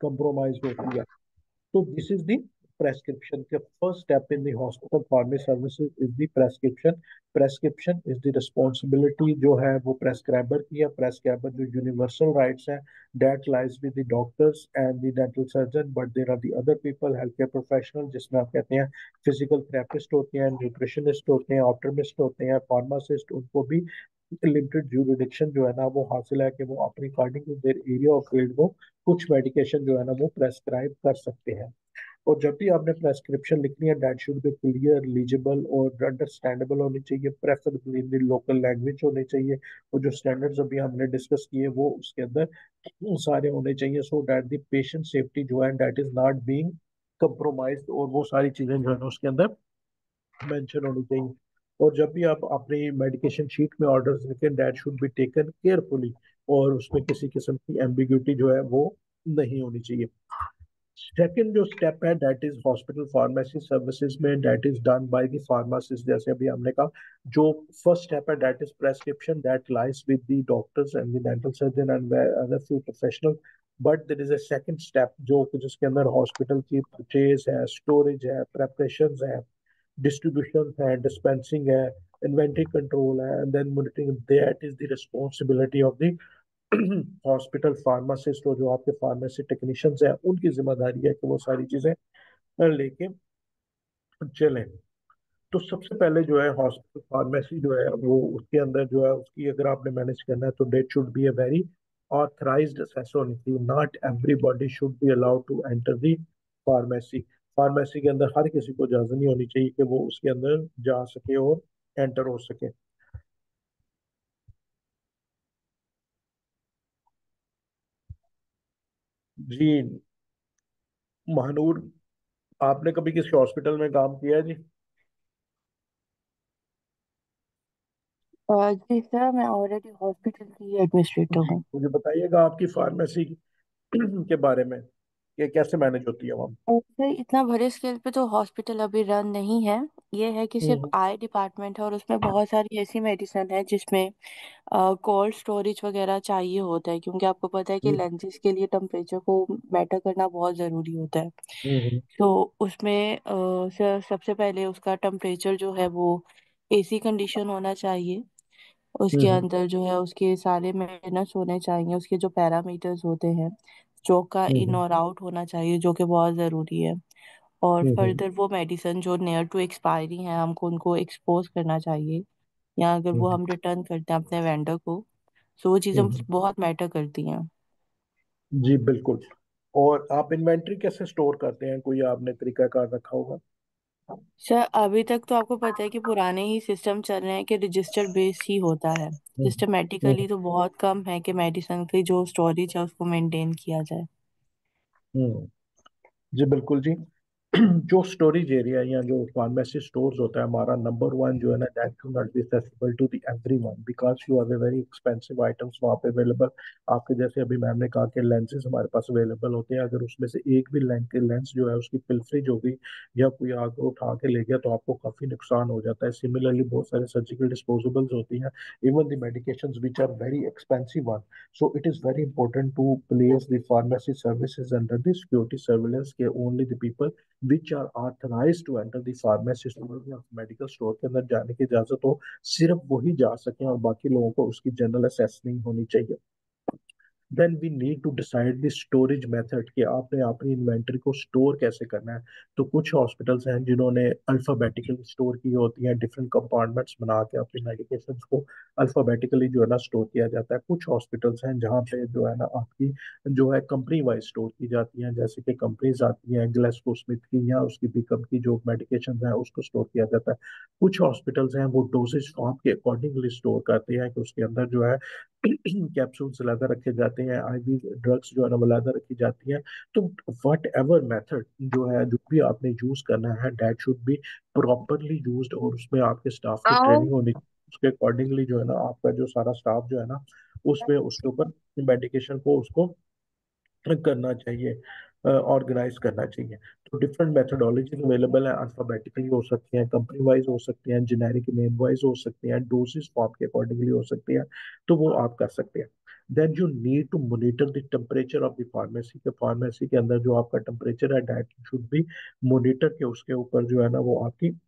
कंप्रोमाइज होती है। So this is the prescription. The first step in the hospital pharmacy services is the prescription. Prescription is the responsibility जो है वो prescriber की है। prescriber जो universal rights है that lies with the doctors and the dental surgeon, but there are the other people, healthcare professional, जिसमें आप कहते हैं physical therapist होते हैं, nutritionist होते हैं, optometrist होते हैं, pharmacist, उनको भी लिमिटेड jurisdiction जो है ना वो हासिल है कि वो अपनी according to their area of field को कुछ मेडिकेशन जो है ना वो प्रेस्क्राइब कर सकते हैं। और जब भी आपने प्रेस्क्रिप्शन लिखनी है दैट शुड बी क्लियर, लीजिबल और अंडरस्टैंडेबल होनी चाहिए, preferably in the local language होनी चाहिए। और जो स्टैंडर्ड्स अभी हमने डिस्कस किए वो उसके अंदर सारे होने चाहिए, so that the patient safety जो है that is not being compromised, और वो सारी चीजें जो है ना उसके अंदर मेंशन होनी चाहिए। और जब भी आप अपनी मेडिकेशन शीट में ऑर्डर्स लिखें that should be taken carefully, और उसमें किसी किस्म की एम्बिग्यूटी जो है वो नहीं होनी चाहिए। सेकंड जो स्टेप है that is hospital pharmacy services में that is done by the pharmacist. जैसे अभी हमने कहा जो फर्स्ट स्टेप है that is prescription that lies with the doctors and the dental surgeon and other few professional. But there is a second step जो जिसके अंदर हॉस्पिटल की परचेज है, स्टोरेज है, प्रेपरेशन है, डिस्ट्रीब्यूशन है, डिस्पेंसिंग है, इन्वेंटरी कंट्रोल है, and then monitoring. That is the responsibility of the hospital pharmacist, और जो आपके फार्मेसी टेक्नीशियंस हैं उनकी जिम्मेदारी है कि वो सारी चीजें लेके चलें। तो सबसे पहले जो है हॉस्पिटल फार्मेसी जो है वो उसके अंदर जो है उसकी अगर आपने मैनेज करना है तो that should be a very authorized assessor होनी चाहिए। Not everybody should be allowed to enter the pharmacy. Pharmacy के अंदर हर किसी को इजाजत नहीं होनी चाहिए कि वो उसके अंदर जा सके और एंटर हो सके। जी महानूर, आपने कभी किसी हॉस्पिटल में काम किया है जी? जी सर, मैं ऑलरेडी हॉस्पिटल की एडमिनिस्ट्रेटर जी हूँ। मुझे बताइएगा आपकी फार्मेसी के बारे में कि कैसे मैनेज होती है वहाँ। सर, इतना बड़े स्केल पे तो हॉस्पिटल अभी रन नहीं है। ये है कि सिर्फ हम्म। आई डिपार्टमेंट है और उसमें बहुत सारी ऐसी मेडिसिन है जिसमें कोल्ड स्टोरेज वगैरह चाहिए होता है, क्योंकि आपको पता है कि हम्म। लेंसेज के लिए टेम्परेचर को मैटर करना बहुत ज़रूरी होता है। हम्म। तो उसमें सर सबसे पहले उसका टेम्परेचर जो है वो एसी कंडीशन होना चाहिए। उसके हम्म। अंदर जो है उसके सारे मेंटेनेंस होने चाहिए, उसके जो पैरामीटर्स होते हैं, स्ट्रोक का इन हम्म। और आउट होना चाहिए जो कि बहुत ज़रूरी है। और हम्म। फर्दर वो मेडिसिन जो नियर टू एक्सपायरी हैं हमको उनको एक्सपोज करना चाहिए, या अगर वो हम्म। हम रिटर्न करते हैं अपने वेंडर को। सो वो चीज़ें हम्म। बहुत मैटर करती हैं। जी बिल्कुल। और आप इन्वेंट्री कैसे स्टोर करते हैं, कोई आपने तरीकाकार रखा होगा? सर अभी तक तो आपको पता है कि पुराने ही सिस्टम चल रहे हैं कि रजिस्टर बेस ही होता है। हम्म। सिस्टमेटिकली हम्म। तो बहुत कम है कि मेडिसिन की जो स्टोरेज है उसको मेंटेन किया जाए। हम्म। जी बिल्कुल जी। जो स्टोरेज एरिया या जो फार्मेसी स्टोर्स होता है हमारा, नंबर वन जो है ना that to not be accessible to the everyone because you have a very expensive items वहाँ पे अवेलेबल। आपके जैसे अभी मैम ने कहा कि लेंसेज हमारे पास अवेलेबल होते हैं, अगर उसमें से एक भी लेंस जो है उसकी पिलफरेज हो गई या कोई आगे उठा के ले गया तो आपको काफी नुकसान हो जाता है। सिमिलरली बहुत सारे सर्जिकल डिस्पोजेबल्स होती हैं, even the medications which are very expensive one. So it is very important to place the pharmacy services under the security surveillance के only the people which are authorized to enter the pharmacy store या medical store के अंदर जाने की इजाजत हो, सिर्फ वही जा सकें और बाकी लोगों को उसकी जनरल असेस नहीं होनी चाहिए। Then we need to decide the storage method कि आपने अपनी इन्वेंटरी को स्टोर कैसे करना है। तो कुछ हॉस्पिटल्स हैं जिन्होंने अल्फाबेटिकली स्टोर की होती हैं, डिफरेंट कंपार्टमेंट्स बना के अपनी मेडिकेशंस को अल्फाबेटिकली जो है ना स्टोर किया जाता है। कुछ हॉस्पिटल्स हैं जहाँ पे जो है ना आपकी जो है कंपनी वाइज स्टोर की जाती हैं, जैसे कि कंपनीज आती हैं ग्लेस्को स्मिथ की या उसकी बिकम की जो मेडिकेशन है उसको स्टोर किया जाता है। कुछ हॉस्पिटल्स हैं वो डोजेज फॉर्म के अकॉर्डिंगली स्टोर करते हैं कि उसके अंदर जो है कैप्सूल्स अलग रखे जाते हैं, आईवी ड्रग्स जो है ना वो अलग रखी जाती हैं। तो वट एवर मेथड जो है, जो भी आपने यूज करना है, that should be properly used, और उसमें आपके स्टाफ की आओ। ट्रेनिंग होनी, उसके अकॉर्डिंगली जो है ना आपका जो सारा स्टाफ जो है ना उसमें उसके ऊपर मेडिकेशन को उसको करना चाहिए, ऑर्गेनाइज करना चाहिए। तो डिफरेंट मेथडोलॉजीज अवेलेबल है, अल्फाबेटिकली हो सकती हैं, कंपनी वाइज हो सकती हैं, जेनेरिक नेम वाइज हो सकती हैं, डोसेस फॉर्म के अकॉर्डिंगली हो सकती है। तो वो आप कर सकते हैं। Then you need to monitor the temperature of the pharmacy के अंदर जो आपका टेम्परेचर है, दैट शुड बी मॉनिटर के, उसके ऊपर जो है ना वो आपकी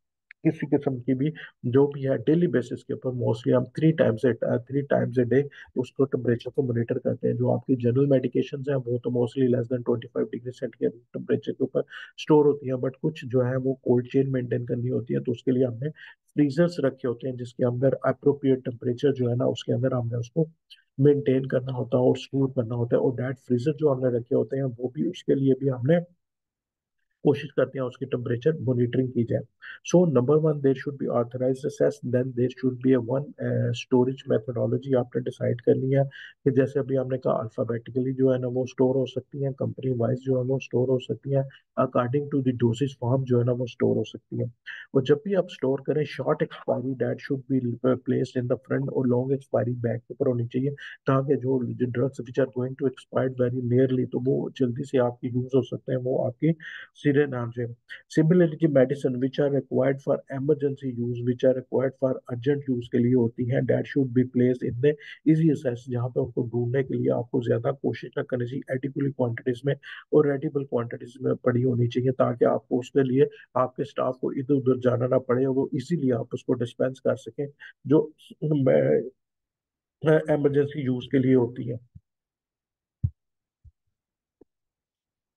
किसी किस्म की भी जो भी है डेली बेसिस के ऊपर, मोस्टली हम थ्री टाइम्स ए डे उसको टेम्परेचर को मॉनिटर करते हैं। जो आपकी जनरल मेडिकेशंस हैं वो तो mostly less than 25 degree centigrade temperature के ऊपर स्टोर होती हैं, बट कुछ जो है वो कोल्ड चेन मेंटेन करनी होती है, तो उसके लिए हमने फ्रीजर्स रखे होते हैं जिसके अंदर अप्रोप्रिएट टेम्परेचर जो है ना उसके अंदर हमने उसको मेंटेन करना होता है और स्टोर करना होता है। और दैट फ्रीजर जो हमने रखे होते हैं वो भी, उसके लिए भी हमने कोशिश करते हैं उसकी टेम्परेचर मॉनिटरिंग की जाए। So number one, there should be authorized access, then there should be a one storage methodology आपने डिसाइड करनी है कि जैसे अभी हमने कहा अल्फाबेटिकली जो है ना वो स्टोर हो सकती है, कंपनी वाइज जो है वो स्टोर हो सकती है, according to the dosage form जो है ना वो स्टोर हो सकती है। और जब भी आप स्टोर करें, short expiry date should be placed in the front, और लॉन्ग एक्सपायरी बैक के ऊपर होनी चाहिए, ताकि जो drugs which are going to expire very nearly, तो वो जल्दी से आपकी यूज हो सकते हैं, वो आपकी सिरे नाम से। Similarly, the medicine which are required for emergency use, which are required for urgent use के लिए होती हैं, that should be placed in the easy access, जहाँ पे उसको ढूंढने के लिए आपको ज्यादा कोशिश न करनी चाहिए, एडिक्वल क्वांटिटीज में और रेडिबल क्वांटिटीज में पड़ी होनी चाहिए, ताकि आपको उसके लिए आपके स्टाफ को इधर उधर जाना ना पड़े और वो इजीली आप उसको डिस्पेंस कर सकें, जो इमरजेंसी यूज के लिए होती है।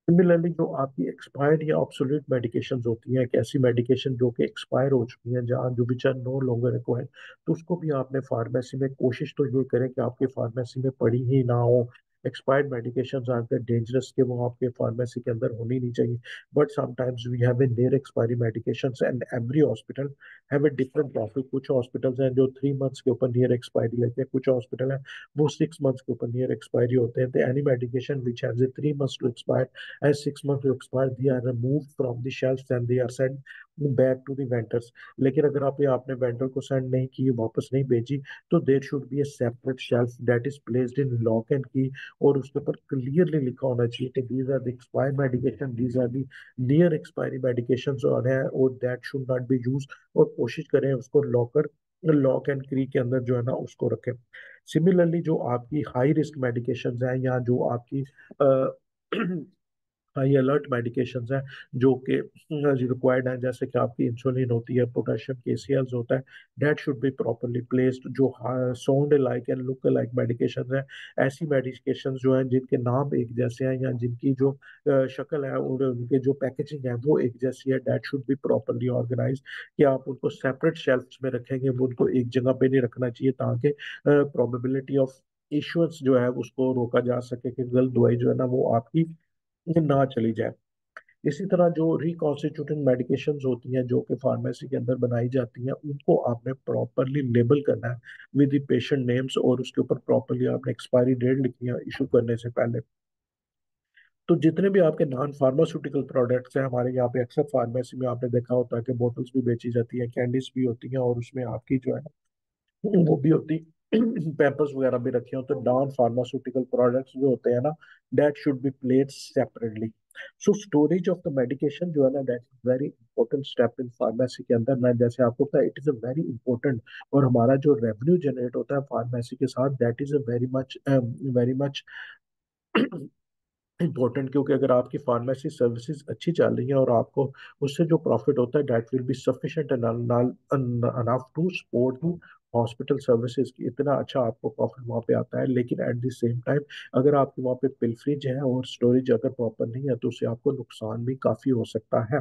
सिमिलरली, जो आपकी एक्सपायर्ड या ऑब्सोलीट मेडिकेशन होती हैं, एक ऐसी मेडिकेशन जो कि एक्सपायर हो चुकी हैं, जहाँ जो which are no longer required, तो उसको भी आपने फार्मेसी में कोशिश तो ये करें कि आपकी फार्मेसी में पड़ी ही ना हो। Expired medication are the dangerous, के वो आपके फार्मेसी के अंदर होनी नहीं चाहिए। But sometimes we have a near expiry medication, and every hospital have a different profit. कुछ हॉस्पिटल्स हैं जो 3 मंथ्स के ऊपर नियर एक्सपायरी लेते हैं, कुछ हॉस्पिटल हैं वो 6 मंथ्स के ऊपर नियर एक्सपायरी होते हैं। तो any medication which has a 3 months to expire, as 6 months to expire, they are removed from the shelves and they are sent back to the vendors। लेकिन अगर आप ये आपने वेंडर को सेंड नहीं की, वापस नहीं भेजी, तो there should be a separate shelf that is placed in lock and key, और उसके ऊपर क्लियरली लिखा होना चाहिए कि these are the expired medication, these are the near expiry medication और है, और that should not be use. और कोशिश करें उसको लॉक एंड की के अंदर जो है ना उसको रखें। सिमिलरली, जो आपकी हाई रिस्क मेडिकेशंस हैं या जो आपकी हाई अलर्ट मेडिकेशंस हैं जो कि रिक्वायर्ड हैं, जैसे कि आपकी इंसुलिन होती है, पोटेशियम केसीएल्स होता है, that should be properly placed. जो sound like and look like medications हैं, ऐसी मेडिकेशंस जो हैं जिनके नाम एक जैसे हैं या जिनकी जो शक्ल है और उनके जो पैकेजिंग है वो एक जैसी है, that should be properly organize, कि आप उनको सेपरेट शेल्फ्स में रखेंगे, वो उनको एक जगह पे नहीं रखना चाहिए, ताकि प्रोबेबिलिटी ऑफ इश्यूज जो है उसको रोका जा सके कि गलत दवाई जो है ना वो आपकी ना चली जाए। इसी तरह जो रिकॉन्स्टिट्यूटेड मेडिकेशंस होती हैं जो कि फार्मेसी के अंदर बनाई जाती हैं, उनको आपने प्रॉपरली लेबल करना है विद द पेशेंट नेम्स, और उसके ऊपर प्रॉपरली आपने एक्सपायरी डेट लिखनी है इशू करने से पहले। तो जितने भी आपके नॉन फार्मास्यूटिकल प्रोडक्ट्स हैं हमारे यहाँ पे, अक्सर फार्मेसी में आपने देखा होता है कि बोतल्स भी बेची जाती है, कैंडीज भी होती हैं, और उसमें आपकी जो है वो भी होती पेपर्स वगैरह भी रखे होते हैं। नॉन फार्मास्यूटिकल प्रोडक्ट्स जो होते हैं ना, that should be played separately. So storage of the medication जो है ना, that is very important step in pharmacy के अंदर। मैं जैसे आपको पता है, it is a very important, और हमारा जो रेवेन्यू जनरेट होता है फार्मेसी के साथ, that is a very much important, क्योंकि अगर आपकी फार्मेसी सर्विसेज अच्छी चल रही है और आपको उससे जो प्रॉफिट होता है, that will be sufficient enough to support the hospital services की। इतना अच्छा आपको प्रॉफिट वहाँ पे आता है, लेकिन एट द सेम टाइम अगर आपके वहाँ पे पिलफ्रीज है और स्टोरेज अगर प्रॉपर नहीं है, तो उससे आपको नुकसान भी काफ़ी हो सकता है।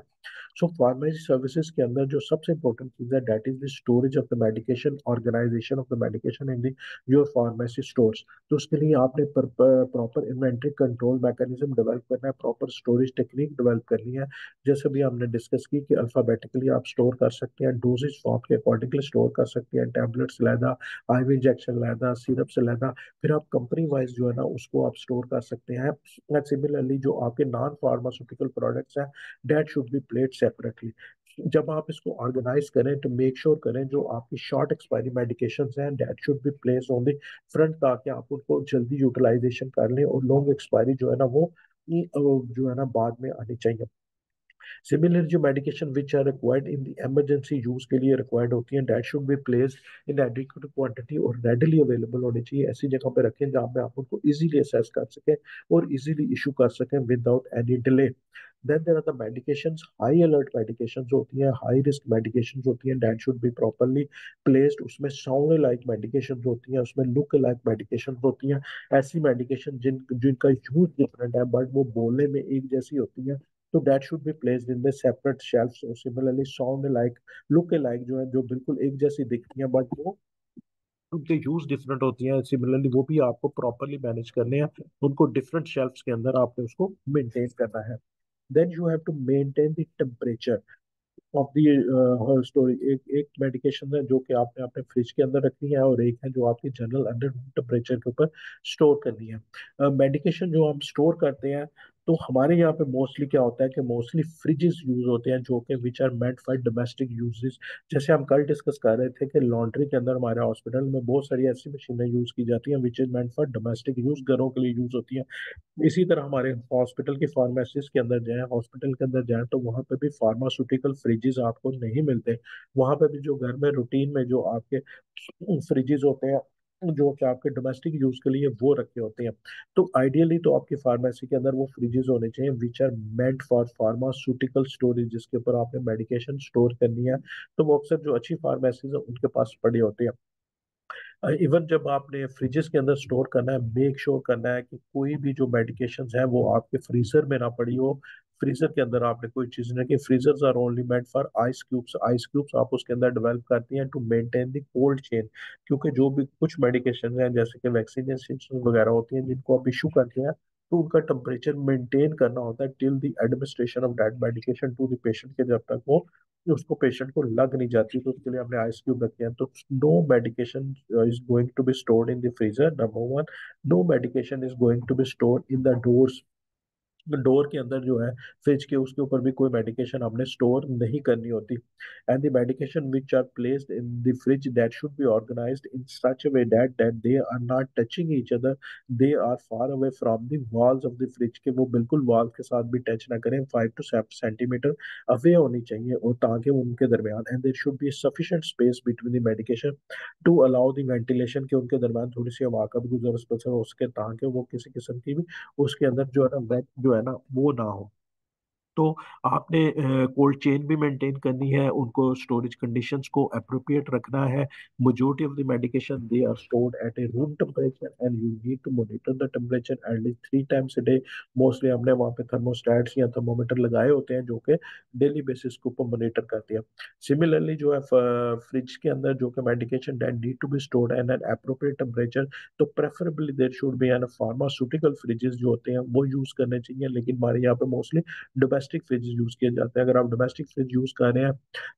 सो फार्मेसी सर्विसेज के अंदर जो सबसे इंपॉर्टेंट चीज़ है, that is the storage of the medication, organization of the medication in the your pharmacy stores. तो उसके लिए आपने proper inventory control mechanism develop करना है, प्रॉपर स्टोरेज टेक्निक डेवलप करनी है। जैसे भी हमने डिस्कस की कि अल्फाबेटिकली आप स्टोर कर सकते हैं, डोजेज फॉर्म के अकॉर्डिंगली स्टोर कर सकते हैं, टैबलेट टैबलेट्स लैदा, आईवी इंजेक्शन लैदा, सिरप्स लैदा, फिर आप कंपनी वाइज जो है ना उसको आप स्टोर कर सकते हैं। सिमिलरली जो आपके नॉन फार्मास्यूटिकल प्रोडक्ट्स हैं, that should be played separately. जब आप इसको ऑर्गेनाइज करें तो मेक श्योर करें जो आपकी शॉर्ट एक्सपायरी मेडिकेशंस हैं that should B place on the front, ताकि आप उनको जल्दी यूटिलाइजेशन कर लें, और लॉन्ग एक्सपायरी जो है ना वो जो है ना बाद में आनी चाहिए। सिमिलर जो medication which are required in the emergency use के लिए रिक्वायर्ड होती हैं, that should be placed in adequate quantity और रेडिली अवेलेबल होनी चाहिए। ऐसी जगह पे रखें जहाँ पे आप उनको इजीली असेस कर सकें और इजीली इशू कर सकें without any delay. Then there are the medications, high alert medications होती हैं, हाई रिस्क मेडिकेशंस होती हैं, that should be properly placed. उसमें साउंड लाइक मेडिकेशंस होती हैं, उसमें लुक लाइक मेडिकेशंस होती हैं। ऐसी मेडिकेशन जिनका यूज डिफरेंट है बट वो बोलने में एक जैसी होती है, तो that should be placed in the separate shelves. और similarly sound like, look like जो है, जो बिल्कुल एक जैसी दिखती हैं बट वो उनके यूज डिफरेंट होती हैं, सिमिलरली वो भी आपको प्रॉपरली मैनेज करने हैं। उनको डिफरेंट शेल्फ्स के अंदर आपने उसको मेंटेन करना है। Then you have to maintain the temperature of the story. एक एक मेडिकेशन है जो कि आपने अपने फ्रिज के अंदर रखनी है, और एक है जो आपकी जनरल अंडर टेम्परेचर के ऊपर स्टोर करनी है। मेडिकेशन जो हम स्टोर करते हैं, तो हमारे यहाँ पे मोस्टली क्या होता है कि मोस्टली फ्रिजेस यूज होते हैं जो कि which are meant for domestic uses. जैसे हम कल डिस्कस कर रहे थे कि लॉन्ड्री के अंदर हमारे हॉस्पिटल में बहुत सारी ऐसी मशीनें यूज की जाती हैं which is meant for domestic use, घरों के लिए यूज होती हैं। इसी तरह हमारे हॉस्पिटल की फार्मेसीज के अंदर जाएं, हॉस्पिटल के अंदर जाएं, तो वहाँ पे भी फार्मास्यूटिकल फ्रिजेस आपको नहीं मिलते। वहाँ पे भी जो घर में रूटीन में जो आपके फ्रिजेस होते हैं जो कि आपके डोमेस्टिक यूज के लिए वो रखे होते हैं, तो आइडियली तो आपकी फार्मेसी के अंदर वो फ्रिजेस होने चाहिए which are meant for pharmaceutical storage, जिसके ऊपर आपने मेडिकेशन स्टोर करनी है। तो वो अक्सर जो अच्छी फार्मेसीज है उनके पास पड़ी होती है। इवन जब आपने फ्रिजेस के अंदर स्टोर करना है, मेक श्योर करना है कि कोई भी जो मेडिकेशंस है वो आपके फ्रीजर में ना पड़ी हो। फ्रीजर के अंदर आपने कोई चीज नहीं, कि freezers are only meant for ice cubes. Ice cubes आप उसके अंदर डेवलप करती हैं to maintain the cold chain, क्योंकि जो भी कुछ मेडिकेशन हैं जैसे कि वैक्सीनेशन वगैरह होती हैं जिनको आप इशू करते हैं, तो उनका टेम्परेचर मेंटेन करना होता है till the administration of that medication to the patient, के जब तक वो उसको पेशेंट को लग नहीं जाती, तो उसके लिए हमने आइस क्यूब रखे हैं। तो no medication is going to be stored in the freezer, number one. No medication is going to be stored in the doors. Door के अंदर जो है फ्रिज के, उसके ऊपर भी कोई मेडिकेशन हमने स्टोर नहीं करनी होती। And the medication which are placed in the fridge that should be organized in such a way that they are not touching each other, they are far away from the walls of the fridge, के वो बिल्कुल wall के साथ भी touch ना करें, 5 to 7 centimetre away होनी चाहिए, और ताकि उनके दरमियान, and there should be sufficient space between the medication to allow the ventilation, के उनके दरमियान थोड़ी सी हवा का भी गुजर हो सके, ताकि वो किसी किस्म की भी उसके अंदर जो है ना वेट जो है ना वो ना हो। तो आपने कोल्ड चेन भी मेंटेन करनी है, उनको स्टोरेज कंडीशंस को अप्रोप्रिएट रखना है। Majority of the medication they are stored at a room temperature and you need to monitor the temperature at least 3 times a day. Mostly हमने वहाँ पे थर्मोस्टेट्स या थर्मोमीटर लगाए होते हैं जो कि डेली बेसिस के ऊपर मॉनिटर करते हैं। सिमिलरली जो है फ्रिज के अंदर जो कि medication that need to be stored at an appropriate temperature, तो preferably there should be an pharmaceutical fridges जो होते हैं वो यूज करने चाहिए, लेकिन हमारे यहाँ पे मोस्टली डोमेस्टिक फ्रिज यूज किए जाते हैं। अगर आप डोमेस्टिक फ्रिज यूज कर रहे हैं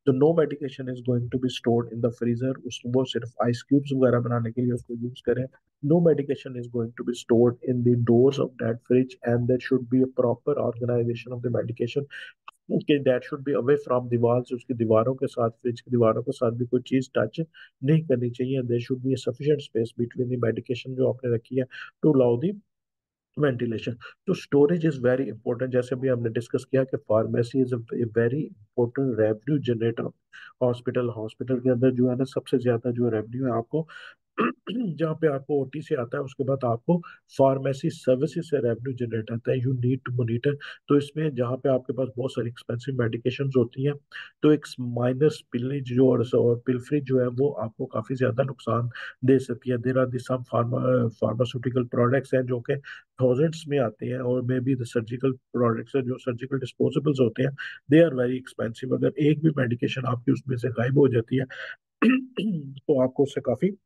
तो no medication is going to be stored in the freezer, उस वो सिर्फ आइस क्यूब्स वगैरह बनाने के लिए उसको यूज करें। No medication is going to be stored in the doors of that fridge, and there should be a proper organization of the medication, कि that should be away from दीवार्स, उसकी दीवारों के साथ, फ्रिज की दीवारों के साथ भी कोई चीज टच नहीं करनी चाहिए। There should be sufficient space between the medication जो आपने रखी है टू अलाउ द वेंटिलेशन। तो स्टोरेज इज वेरी इंपॉर्टेंट, जैसे भी हमने डिस्कस किया कि pharmacy is very important revenue generator. Hospital hospital के अंदर जो है ना सबसे ज्यादा जो रेवेन्यू है आपको जहाँ पे आपको ओटी से आता है, उसके बाद आपको फार्मेसी सर्विसेज से रेवेन्यू जनरेट आता है। You need to monitor. तो इसमें जहाँ पे आपके पास बहुत सारी एक्सपेंसिव मेडिकेशन होती हैं, तो एक माइनर स्पिलेज जो और पिलफरी जो है वो आपको काफी ज्यादा नुकसान दे सकती है। There are the some pharmaceutical products हैं जो कि थाउजेंड्स में आते हैं, और maybe the surgical products है जो सर्जिकल डिस्पोजेबल्स होते हैं, दे आर वेरी एक्सपेंसिव। अगर एक भी मेडिकेशन आपकी उसमें से गायब हो जाती है तो आपको उससे काफी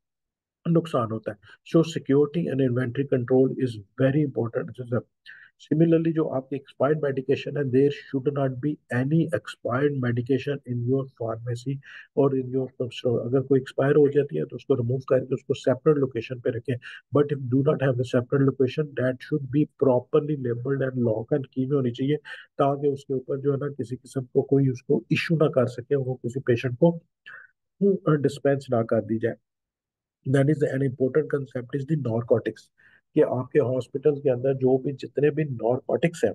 नुकसान होता है। So security and inventory control is very important. Similarly जो आपके एक्सपायर्ड मेडिकेशन है, there should not be any expired medication in your pharmacy और इन योर स्टोर। अगर कोई एक्सपायर हो जाती है तो उसको रिमूव करके उसको सेपरेट लोकेशन पे रखें। But if do not have the separate location, that should be properly labelled and lock and key में होनी चाहिए, ताकि उसके ऊपर जो है ना किसी किस्म को कोई उसको इश्यू ना कर सके, वो किसी पेशेंट को डिस्पेंस ना कर दी जाए। That is an important concept is the narcotics, कि आपके हॉस्पिटल के अंदर जो भी जितने भी नॉर्कोटिक्स हैं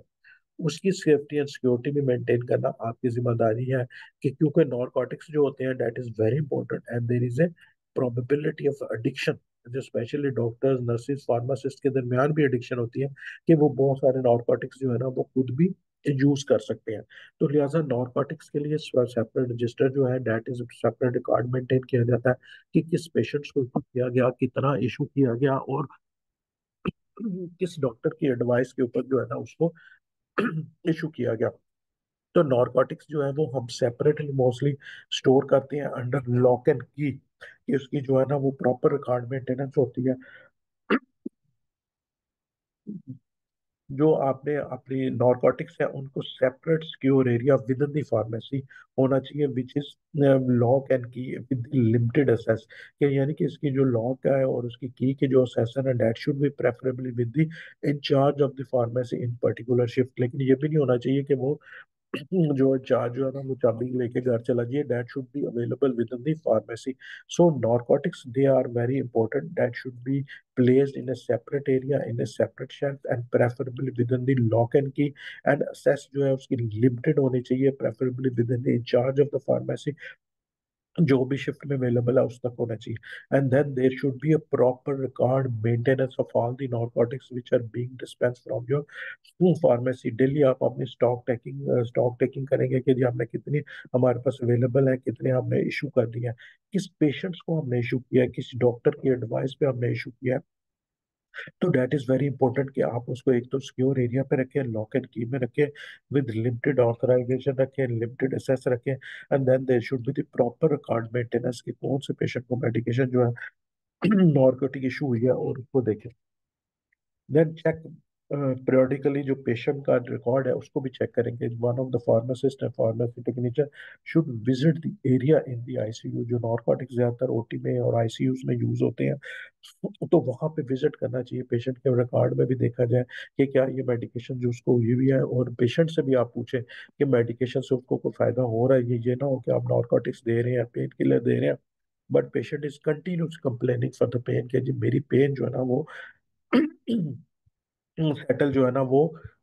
उसकी सेफ्टी एंड सिक्योरिटी भी मेंटेन करना आपकी जिम्मेदारी है। कि क्योंकि नॉर्कोटिक्स जो होते हैं that is very important and there is a probability of addiction, जो स्पेशली डॉक्टर्स नर्सिस फार्मासिस्ट के दरमियान भी एडिक्शन होती है, कि वो बहुत सारे नॉर्कोटिक्स जो है ना वो खुद भी यूज कर सकते हैं। तो लिहाजा नॉर्कोटिक्स के लिए सेपरेट रजिस्टर जो है that is separate record maintain किया जाता है, कि किस पेशेंट्स को इशू किया गया, कितना इशू किया गया, और किस डॉक्टर की एडवाइस के ऊपर जो है ना उसको इशू किया गया। तो नॉर्कोटिक्स जो है वो हम सेपरेटली मोस्टली स्टोर करते हैं अंडर लॉक एंड की, कि उसकी जो है ना वो प्रॉपर रिकॉर्ड मेंटेनेंस होती है। जो आपने अपनी नॉर्कोटिक्स है उनको separate secure area with in the pharmacy होना चाहिए, विच इज लॉक एंड की विद लिमिटेड एक्सेस, कि यानी कि इसकी जो लॉक है और उसकी की के जो एक्सेसन है that should be preferably with the in charge of the pharmacy in particular shift. लेकिन ये भी नहीं होना चाहिए कि वो जो चार्ज जो है ना वो चाबी लेके घर चला जाइए, that should be available within the pharmacy. So narcotics they are very important, that should be placed in a separate area in a separate shelf and preferably within the lock and key, and access जो है उसकी limited होनी चाहिए, preferably within the in charge of the pharmacy, जो भी shift में available है उस तक होना चाहिए। And then there should be a proper record maintenance of all the narcotics which are being dispensed from your pharmacy. Daily आप अपनी स्टॉक टेकिंग करेंगे कि जी हमने कितनी हमारे पास अवेलेबल है, कितने हमने इशू कर दिए हैं, किस पेशेंट्स को हमने इशू किया है, किस डॉक्टर की एडवाइस पे हमने इशू किया है। तो दैट इज वेरी इंपॉर्टेंट कि आप उसको एक तो सिक्योर एरिया पे रखें, लॉक एंड की में रखें, विद लिमिटेड ऑथराइजेशन रखें, लिमिटेड एक्सेस रखें, and then there should be the proper record maintenance कि कौन से पेशेंट को मेडिकेशन जो है नॉर्कोटिक इशू हुई है और उसको देखें। देन चेक periodically जो पेशेंट का रिकॉर्ड है उसको भी चेक करेंगे। One of the pharmacist and pharmacy technician should visit the area in the ICU, जो नॉर्कोटिक्स ज्यादातर ओटी में और आईसीयूज में यूज होते हैं, तो वहां पे विजिट करना चाहिए। पेशेंट के रिकॉर्ड में भी देखा जाए कि क्या ये मेडिकेशन जो उसको हुई हुई है, और पेशेंट से भी आप पूछें कि मेडिकेशन से उसको कोई फायदा हो रहा है। ये ना हो कि आप नॉर्कोटिक्स दे रहे हैं, पेन किलर दे रहे हैं, but patient is continuous complaining for the pain, कि जी मेरी पेन जो है ना वो सेटल जो है ना वो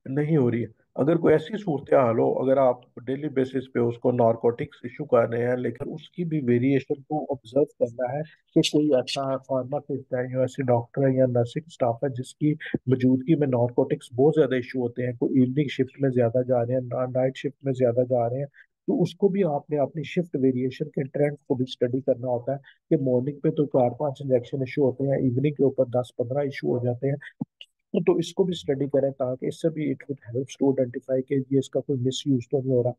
नहीं हो रही है। अगर कोई ऐसी सूरत हाल हो, अगर आप डेली बेसिस पे उसको नारकोटिक्स इशू कर रहे हैं, लेकिन उसकी भी वेरिएशन को ऑब्जर्व करना है, कि कोई ऐसा फार्मासिस्ट है या ऐसे डॉक्टर है या नर्सिंग स्टाफ है जिसकी मौजूदगी में नारकोटिक्स बहुत ज्यादा इशू होते हैं, कोई इवनिंग शिफ्ट में ज्यादा जा रहे हैं, नाइट शिफ्ट में ज्यादा जा रहे हैं, तो उसको भी आपने अपनी शिफ्ट वेरिएशन के ट्रेंड को भी स्टडी करना होता है, कि मॉर्निंग पे तो 4-5 इंजेक्शन इशू होते हैं, इवनिंग के ऊपर 10-15 इशू हो जाते हैं। तो इसको भी स्टडी करें, ताकि इससे भी it will helps to identify कि ये इसका कोई मिस यूज तो नहीं हो रहा।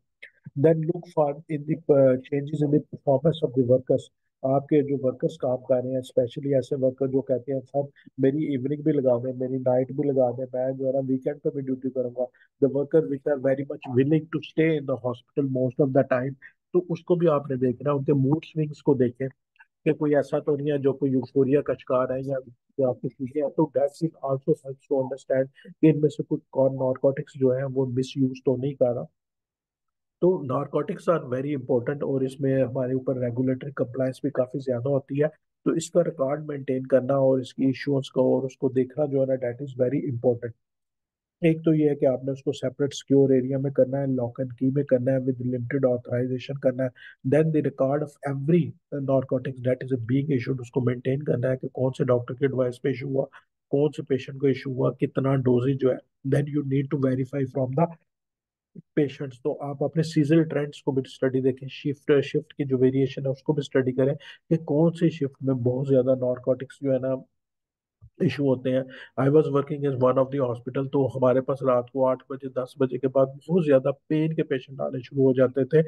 Then look for in the changes in the performance of the workers. आपके जो वर्कर्स काम कर रहे हैं, स्पेशली ऐसे वर्कर जो कहते हैं सर मेरी इवनिंग भी लगा दें, मेरी नाइट भी लगा दें, मैं जो है ना वीकेंड पे भी ड्यूटी करूंगा, the worker which are very much willing to stay in the hospital most of the time, तो उसको भी आपने देखना, उनके मूड स्विंग्स को देखें, कि कोई ऐसा तो नहीं है जो कोई यूफोरिया का शिकार है या कुछ चीजें हैं। तो that is also helps to understand कि इनमें से कुछ कौन नारकोटिक्स जो है वो मिस यूज तो नहीं कर रहा। तो नारकोटिक्स आर वेरी इंपॉर्टेंट, और इसमें हमारे ऊपर रेगुलेटरी कंप्लायंस भी काफी ज्यादा होती है। तो इसका रिकॉर्ड मेंटेन करना और इसकी इश्यूज को और उसको देखना जो है ना दैट इज वेरी इंपॉर्टेंट। एक तो ये है कि आपने उसको सेपरेट सिक्योर एरिया में करना है, लॉक एंड की में करना है, विद लिमिटेड ऑथराइजेशन करना है। Then the record of every narcotics that is a being issued उसको मेंटेन करना है, कि कौन से डॉक्टर की एडवाइस पे इशू हुआ, कौन से पेशेंट को इशू हुआ, कितना डोजेज जो है। Then you need to verify from the patients. तो आप अपने सीजनल ट्रेंड्स को भी स्टडी देखें, शिफ्ट शिफ्ट की जो वेरिएशन है उसको भी स्टडी करें, कि कौन सी शिफ्ट में बहुत ज्यादा नारकोटिक्स जो है ना इशू होते हैं। I was working in one of the hospital, तो हमारे पास रात को 8 बजे 10 बजे के बाद बहुत ज्यादा पेन के पेशेंट आने शुरू हो जाते थे,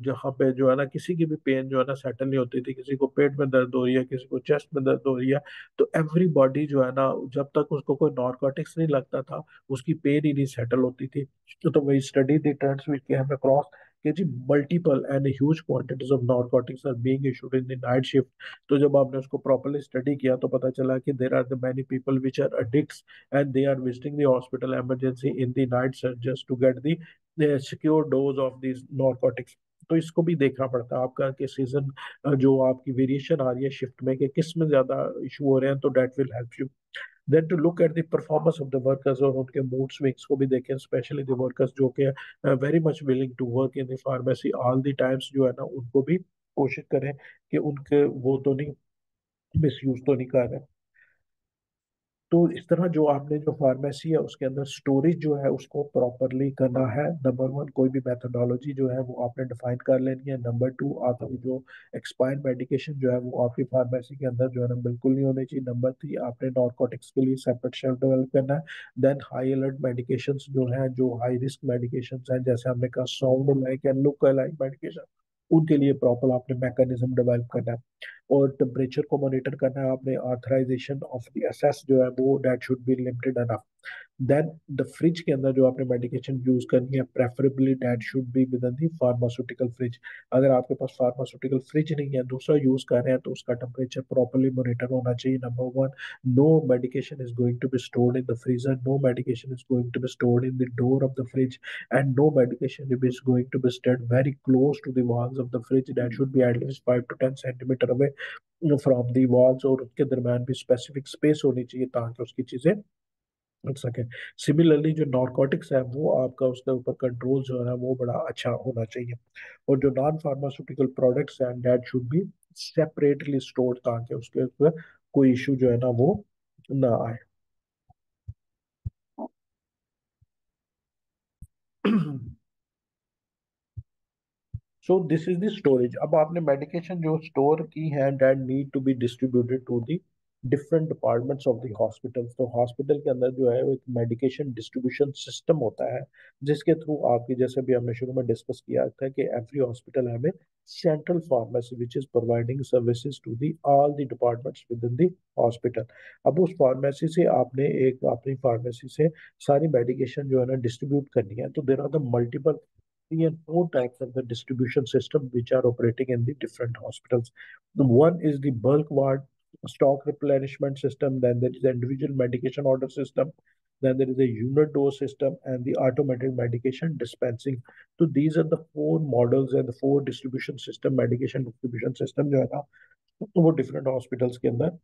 जहाँ पे जो है ना किसी की भी पेन जो है ना सेटल नहीं होती थी। किसी को पेट में दर्द हो रही है, किसी को चेस्ट में दर्द हो रही है, तो एवरीबॉडी जो है ना, जब तक उसको कोई नॉर्कोटिक्स नहीं लगता था उसकी पेन ही नहीं सेटल होती थी। तो वही study the trends which came across कि जी multiple and huge quantities of narcotics are being issued in the night shift. तो जब आपने उसको प्रॉपरली स्टडी किया तो पता चला कि there are the many people which are addicts and they are visiting the hospital emergency in the night sir just to get the secure dose of this narcotics. तो इसको भी देखना पड़ता है आपका कि सीजन जो आपकी वेरिएशन आ रही है शिफ्ट में कि किस में ज्यादा इशू हो रहे हैं, तो that will help you then to look at the performance of the workers, और उनके मूड स्विंग्स को भी देखें, स्पेशली द वर्कर्स जो कि very much willing to work in the pharmacy all the times, जो है ना उनको भी कोशिश करें कि उनके वो तो नहीं मिस यूज तो नहीं कर रहे। तो इस तरह जो आपने जो फार्मेसी है उसके अंदर स्टोरेज जो है उसको प्रॉपरली करना है। नंबर वन, कोई भी मेथोडोलॉजी जो है वो आपने डिफाइन कर लेनी है। नंबर टू, आपकी जो एक्सपायर्ड मेडिकेशन जो है वो आपकी फार्मेसी के अंदर जो है ना बिल्कुल नहीं होनी चाहिए। नंबर थ्री, आपने नॉर्कोटिक्स के लिए सेपरेट शेल्फ डेवलप करना है। देन हाई अलर्ट मेडिकेशन जो है, जो हाई रिस्क मेडिकेशन है, जैसे हमने कहा sound like and look like medication, उनके लिए प्रॉपर आपने मैकेनिज्म डेवलप करना है। और टेम्परेचर को मॉनिटर करना है आपने। ऑथराइजेशन ऑफ द एसेस जो है वो that should be limited enough. Then the fridge के अंदर जो आपने मेडिकेशन यूज करनी है, preferably that should be within the pharmaceutical fridge. अगर आपके पास फार्मास्यूटिकल फ्रिज नहीं है, दूसरा यूज कर रहे हैं, तो उसका टेम्परेचर प्रॉपरली मॉनिटर होना चाहिए। Number one, no medication is going to be stored in the freezer, no medication is going to be stored in the door of the fridge, and no medication is going to be stored very close to the walls of the fridge. That should be at least 5 to 10 centimeter away from the walls, और उसके दरम्यान भी specific space होनी चाहिए ताकि उसकी चीजें हट सके। सिमिलरली जो नॉर्कोटिक्स है वो आपका उसके ऊपर कंट्रोल जो है ना वो बड़ा अच्छा होना चाहिए। और जो नॉन फार्मास्यूटिकल प्रोडक्ट्स हैं that should B separately stored ताकि उसके ऊपर कोई इशू जो है ना वो ना आए। So this is the storage. अब आपने मेडिकेशन जो स्टोर की है that need to be distributed to the different departments of the hospital. तो हॉस्पिटल के अंदर जो है वो एक मेडिकेशन डिस्ट्रीब्यूशन सिस्टम होता है, जिसके थ्रू आपकी, जैसे भी हमने शुरू में डिस्कस किया था कि एवरी हॉस्पिटल है में central pharmacy which is providing services to the all the departments within the hospital. अब उस फार्मेसी से आपने एक अपनी फार्मेसी से सारी मेडिकेशन जो है ना डिस्ट्रीब्यूट करनी है। तो there are the multiple three and four types of the distribution system which are operating in the different hospitals. The one is the bulk ward stock replenishment system, then there is the individual medication order system, then there is a unit dose system, and the automated medication dispensing. So these are the four models and the four distribution system, medication distribution system जो है ना वो different hospitals के अंदर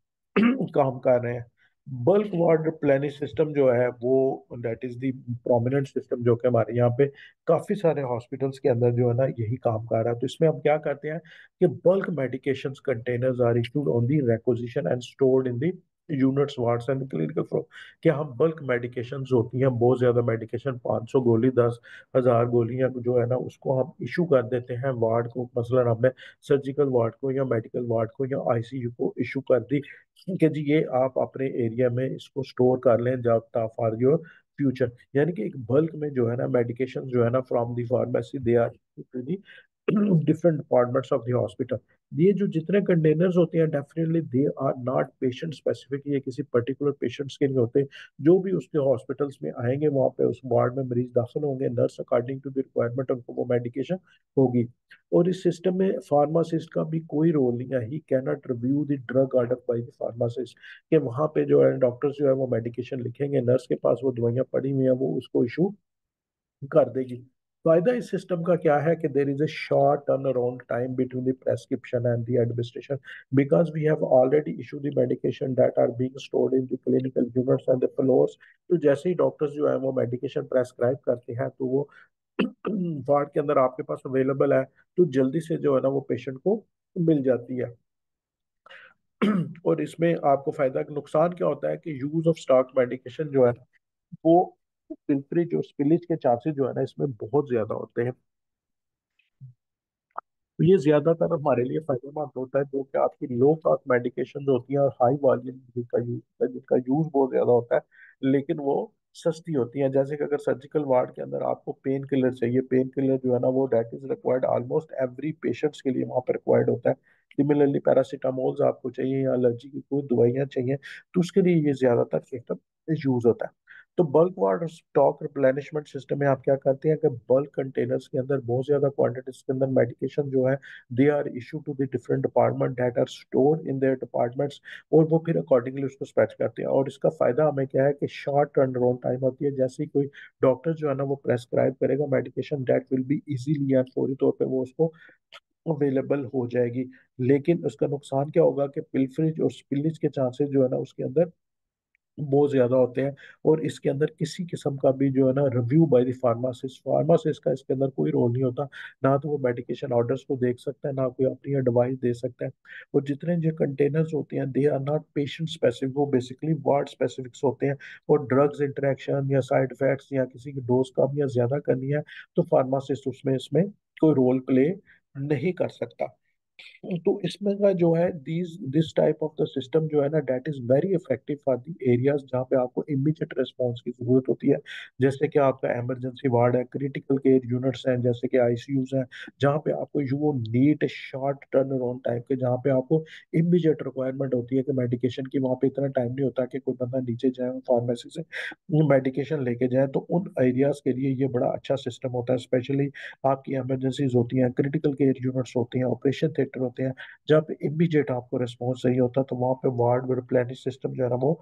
काम कर रहे हैं। बल्क वार्ड रिप्लेनिश सिस्टम जो है वो that is the prominent system जो कि हमारे यहाँ पे काफी सारे हॉस्पिटल्स के अंदर जो है ना यही काम कर रहा है। तो इसमें हम क्या करते हैं कि bulk medications containers are issued on the requisition and stored in the units wards and clinical flow. कि हम बल्क मेडिकेशंस होती हैं बहुत ज्यादा मेडिकेशन, 500 गोली 10,000 गोलियां जो है ना उसको हम इशू कर देते हैं वार्ड को। मसलन हमने सर्जिकल वार्ड को या मेडिकल वार्ड को या आईसीयू को इशू कर दी कि जी ये आप अपने एरिया में इसको स्टोर कर लें जब फॉर योर फ्यूचर। यानी कि एक बल्क में जो है ना मेडिकेशन जो है ना from the pharmacy they are to the different departments of the hospital. ये जो जितने कंटेनर्स होते हैं definitely they are not patient specific, ये किसी पर्टिकुलर पेशेंट्स के नहीं होते। जो भी उसके हॉस्पिटल्स में आएंगे वहाँ पे उस वार्ड में मरीज दाखिल होंगे, nurse according to the requirement उनको वो मेडिकेशन होगी। और इस सिस्टम में फार्मासिस्ट का भी कोई रोल नहीं है। He can not review the drug order by the pharmacist, कि वहाँ पे जो है डॉक्टर्स जो है वो मेडिकेशन लिखेंगे, नर्स के पास वो दवाइयाँ पड़ी हुई हैं, वो उसको इशू कर देगी। फायदा इस सिस्टम का क्या है कि there is a short turn around time between the prescription and the administration, because we have already issue the medication that are being stored in the clinical units and the floors. तो जैसे ही doctors जो है वो medication prescribe करते हैं तो वो ward के अंदर आपके पास अवेलेबल है, तो जल्दी से जो है ना वो पेशेंट को मिल जाती है। और इसमें आपको फायदा, नुकसान क्या होता है कि यूज ऑफ स्टॉक मेडिकेशन जो है ना वो स्पिलफ्री जो स्पिलिज के चांसेस जो है ना इसमें बहुत ज्यादा होते हैं। तो ये ज्यादातर हमारे लिए फायदेमंद होता है, जो कि आपकी लो कॉस्ट मेडिकेशन होती है और हाई वॉल्यूम जिनका यूज होता है, जिनका यूज बहुत ज्यादा होता है, लेकिन वो सस्ती होती है। जैसे कि अगर सर्जिकल वार्ड के अंदर आपको पेन किलर चाहिए, पेन किलर जो है ना वो that is required almost every patients के लिए वहाँ पर रिक्वायर्ड होता है। सिमिलरली पैरासीटामोल्स आपको चाहिए या एलर्जी की कोई दवाइयाँ चाहिए, तो उसके लिए ये ज्यादातर सिस्टम यूज होता है। तो bulk ward stock replenishment system में आप क्या करते हैं कि बल्क कंटेनर्स के अंदर बहुत ज्यादा क्वांटिटीज के अंदर मेडिकेशन जो है they are issue to the different department that are stored in their departments, और वो फिर अकॉर्डिंगली उसको स्पेच करते हैं। और इसका फायदा हमें क्या है कि शॉर्ट टर्न अराउंड टाइम होती है। जैसे ही कोई डॉक्टर जो है ना वो प्रेस्क्राइब करेगा medication, that will be easily and फौरी तौर पे वो उसको अवेलेबल हो जाएगी। लेकिन उसका नुकसान क्या होगा कि पिलफरेज और स्पिलिज के चांसेस जो है ना उसके अंदर बहुत ज्यादा होते हैं। और इसके अंदर किसी किस्म का भी जो है ना review bye the pharmacist, pharmacist का इसके अंदर कोई रोल नहीं होता। ना तो वो मेडिकेशन ऑर्डर्स को देख सकता है, ना कोई अपनी एडवाइस दे सकता है। और जितने जो कंटेनर्स होते हैं they are not patient specific, वो बेसिकली वार्ड स्पेसिफिक्स होते हैं। और ड्रग्स इंटरेक्शन या साइड इफेक्ट्स या किसी की डोज कम या ज्यादा करनी है तो फार्मासिस्ट उसमें इसमें कोई रोल प्ले नहीं कर सकता। तो इसमें का जो है this type of the system जो है ना that is very effective for the areas जहाँ पे आपको इमीडिएट रिस्पांस की जरूरत होती है। जैसे कि आपका इमरजेंसी वार्ड है, क्रिटिकल केयर यूनिट्स हैं, जैसे कि आईसीयूज हैं, जहाँ पे आपको you need short turn around time के, जहाँ पे आपको इमीडिएट रिक्वायरमेंट होती है कि मेडिकेशन की। वहाँ पे इतना टाइम नहीं होता कि कोई बंदा नीचे जाए फार्मेसी से मेडिकेशन लेके जाए। तो उन एरियाज के लिए ये बड़ा अच्छा सिस्टम होता है। स्पेशली आपकी इमरजेंसीज होती हैं, क्रिटिकल केयर यूनिट्स होती हैं, ऑपरेशन थिएटर होते हैं, जहाँ पे इमीडिएट आपको रिस्पॉन्स चाहिए होता है, तो वहाँ पे वार्ड रिप्लेनिश सिस्टम जो है ना वो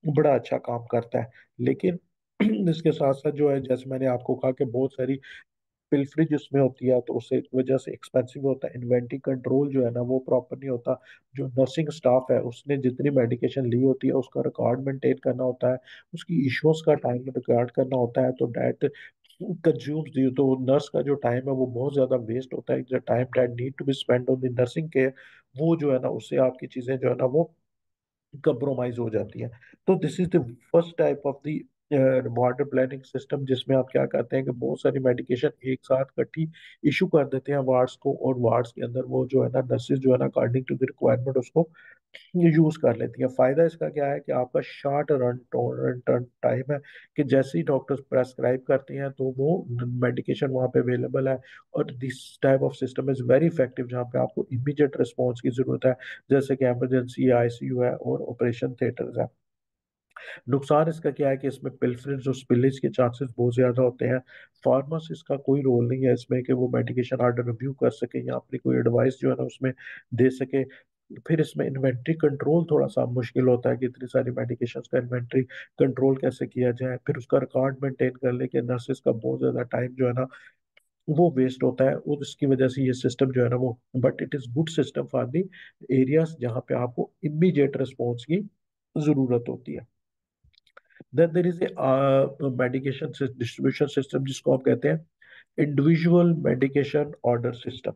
बड़ा अच्छा काम करता है। लेकिन इसके साथ साथ जो है, जैसे मैंने आपको कहा कि बहुत सारी पिलफरेज उसमें होती है, तो उससे वजह से एक्सपेंसिव होता है। इन्वेंटरी कंट्रोल जो है ना वो प्रॉपर नहीं होता। जो नर्सिंग स्टाफ है उसने जितनी मेडिकेशन ली होती है उसका रिकॉर्ड मेंटेन करना होता है, उसकी इश्यूज का टाइम रिकॉर्ड करना होता है। तो डेट कंज्यूम्स दी, तो नर्स का जो टाइम है वो बहुत ज्यादा वेस्ट होता है। जो time that need to be spend on the nursing care, वो जो है ना उससे आपकी चीजें जो है ना वो कंप्रोमाइज हो जाती है। तो this is the first type of the water planning system, जिसमें आप क्या करते हैं कि बहुत सारी मेडिकेशन एक साथ इकट्ठी इशू कर देते हैं वार्ड्स को, और वार्ड्स के अंदर वो जो है ना नर्सेज जो है ना अकॉर्डिंग टू द रिक्वायरमेंट उसको ये यूज कर लेती है। फायदा इसका क्या है कि आपका शॉर्ट रन टाइम है, कि जैसे ही डॉक्टर्स प्रेस्क्राइब करते हैं तो वो मेडिकेशन वहाँ पे अवेलेबल है। और this type of system is very effective, जहाँ पे आपको इमीडिएट रिस्पॉन्स की जरूरत है, जैसे कि इमरजेंसी, आईसीयू है और ऑपरेशन थिएटर्स है। नुकसान इसका क्या है कि इसमें पिल्फरेज और स्पिलेज के चांसेस बहुत ज्यादा होते हैं। फार्मासिस्ट का कोई रोल नहीं है इसमें कि वो मेडिकेशन ऑर्डर रिव्यू कर सके या अपनी कोई एडवाइस जो है ना उसमें दे सके। फिर इसमें इन्वेंट्री कंट्रोल थोड़ा सा मुश्किल होता है कि इतनी सारी मेडिकेशंस का इन्वेंट्री कंट्रोल कैसे किया जाए, फिर उसका रिकॉर्ड मेंटेन कर ले कि नर्सेज का बहुत ज्यादा टाइम जो है ना वो वेस्ट होता है। और इसकी वजह से ये सिस्टम जो है ना वो, but it is good system for the areas जहाँ पे आपको इमीडिएट रिस्पॉन्स की जरूरत होती है। Then there is a medication distribution system, जिसको आप कहते हैं individual medication order system.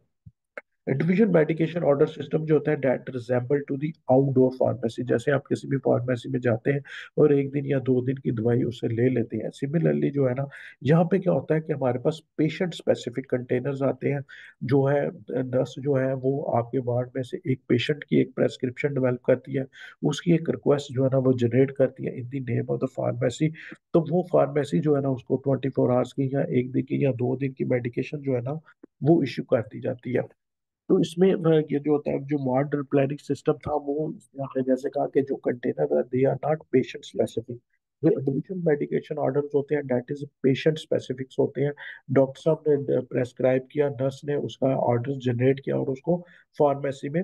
Individual medication order system जो होता है that resemble to the outdoor pharmacy. जैसे आप किसी भी फार्मेसी में जाते हैं और एक दिन या दो दिन की दवाई उससे ले लेते हैं, सिमिलरली जो है ना यहाँ पे क्या होता है कि हमारे पास पेशेंट स्पेसिफिक कंटेनर्स आते हैं। जो है नर्स जो है वो आपके वार्ड में से एक पेशेंट की एक प्रेस्क्रिप्शन डेवलप करती है, उसकी एक रिक्वेस्ट जो है ना वो जनरेट करती है in the name of the pharmacy. तो वो फार्मेसी जो है ना उसको 24 आवर्स की या एक दिन की या दो दिन की मेडिकेशन जो है ना वो इश्यू करती जाती है। तो इसमें ये जो होता है, जो मॉडर्न प्लानिंग सिस्टम था वो यहाँ पे जैसे कहा कि जो कंटेनर है they are not patient specific. जो इंडिविजुअल मेडिकेशन ऑर्डर्स होते हैं दैट इज पेशेंट स्पेसिफिक्स होते हैं। डॉक्टर साहब ने प्रेस्क्राइब किया, नर्स ने उसका ऑर्डर जनरेट किया और उसको फार्मेसी में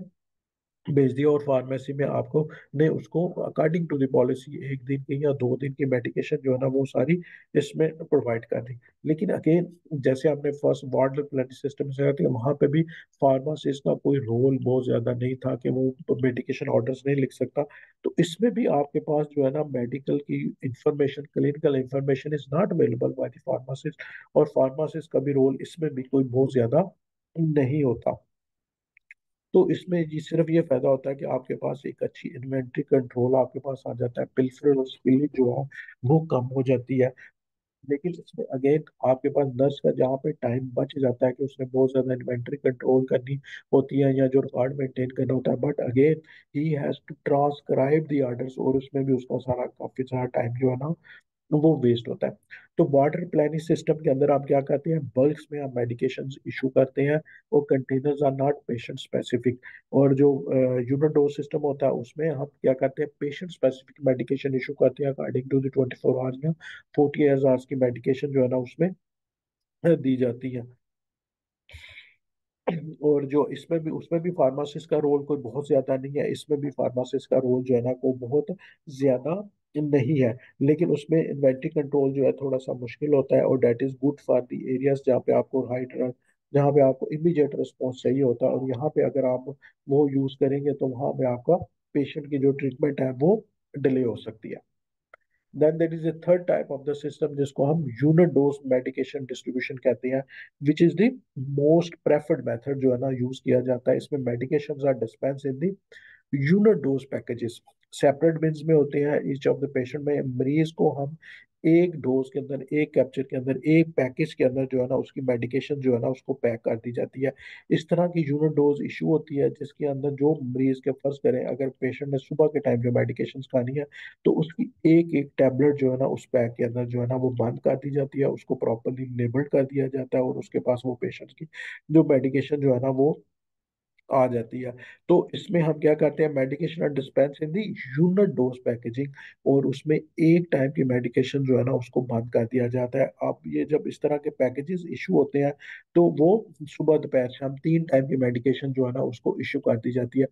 भेज दिया, और फार्मेसी में आपको ने उसको अकॉर्डिंग टू द पॉलिसी एक दिन की या दो दिन की मेडिकेशन जो है ना वो सारी इसमें प्रोवाइड कर दी। लेकिन अगेन जैसे हमने फर्स्ट वार्ड प्लानिंग सिस्टम से कहा, वहां पे भी फार्मासिस्ट का कोई रोल बहुत ज्यादा नहीं था कि वो मेडिकेशन ऑर्डर्स नहीं लिख सकता। तो इसमें भी आपके पास जो है ना मेडिकल की information, clinical information is not available by the pharmacist, और फार्मासिस्ट का भी रोल इसमें भी कोई बहुत ज्यादा नहीं होता। तो इसमें ये सिर्फ ये फायदा होता है कि आपके पास एक अच्छी इन्वेंट्री कंट्रोल आपके पास आ जाता है, पिल्फर और स्पिलिंग जो है वो कम हो जाती है। लेकिन इसमें अगेन आपके पास नर्स का जहाँ पे टाइम बच जाता है कि उसने बहुत ज्यादा इन्वेंट्री कंट्रोल करनी होती है या जो रिकॉर्ड मेंटेन करना होता है, but again he has to transcribe the orders, और उसमें भी उसका सारा काफी सारा टाइम जो है ना वो वेस्ट होता है। तो वाटर प्लानिंग सिस्टम के अंदर आप क्या करते हैं, बल्क्स में आप मेडिकेशन इशू करते हैं, और containers are not patient specific. और जो यूनिट डोज सिस्टम होता है उसमें हम क्या करते हैं, पेशेंट स्पेसिफिक मेडिकेशन इशू करते हैं अकॉर्डिंग टू द 24 आवर्स या 48 आवर्स की मेडिकेशन जो है ना उसमें दी जाती है। और जो इसमें भी उसमें भी फार्मासिस्ट का रोल कोई बहुत ज्यादा नहीं है, इसमें भी फार्मासिस्ट का रोल जो है ना को बहुत ज्यादा नहीं है। लेकिन उसमें इन्वेंटरी कंट्रोल जो है थोड़ा सा मुश्किल होता है, और that is good for the areas जहाँ पे आपको हाइट, जहाँ पे आपको इमीडिएट रिस्पॉन्स चाहिए होता है, और यहाँ पे अगर आप वो यूज करेंगे तो वहाँ पे आपका पेशेंट की जो ट्रीटमेंट है वो डिले हो सकती है। Then there is a third type of the system जिसको हम यूनिट डोज मेडिकेशन डिस्ट्रीब्यूशन कहते हैं, which is the most preferred method जो है ना यूज किया जाता है। इसमें medication are dispense in the unit dose packages, separate bins में होते हैं ईच ऑफ द पेशेंट में। मरीज को हम एक डोज के अंदर, एक कैप्चर के अंदर, एक पैकेज के अंदर जो है ना उसकी मेडिकेशन जो है ना उसको पैक कर दी जाती है। इस तरह की यूनिट डोज इशू होती है जिसके अंदर जो मरीज के, फर्ज करें अगर पेशेंट ने सुबह के टाइम जो मेडिकेशन खानी है तो उसकी एक एक टैबलेट जो है ना उस पैक के अंदर जो है ना वो बंद कर दी जाती है, उसको प्रॉपरली लेबल्ड कर दिया जाता है, और उसके पास वो पेशेंट की जो मेडिकेशन जो है ना वो आ जाती है। तो इसमें हम क्या करते हैं, मेडिकेशन और डिस्पेंस इन दी यूनिट डोज पैकेजिंग, और उसमें एक टाइम की मेडिकेशन जो है ना उसको बंद कर दिया जाता है। अब ये जब इस तरह के पैकेजेस इशू होते हैं तो वो सुबह दोपहर शाम 3 टाइम की मेडिकेशन जो है ना उसको इशू कर दी जाती है।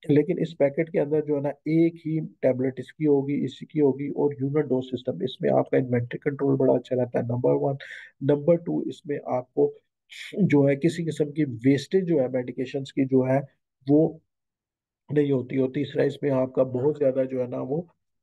लेकिन इस पैकेट के अंदर जो है ना एक ही टैबलेट इसकी होगी, इसी की होगी, और यूनिट डोज सिस्टम, इसमें आपका इन्वेंट्री कंट्रोल बड़ा अच्छा रहता है, नंबर वन। नंबर टू, इसमें आपको जो है किसी किस्म की वेस्टेज जो है मेडिकेशन की जो है वो नहीं होती। और तीसरा, इसमें आपका बहुत ज्यादा जो है ना वो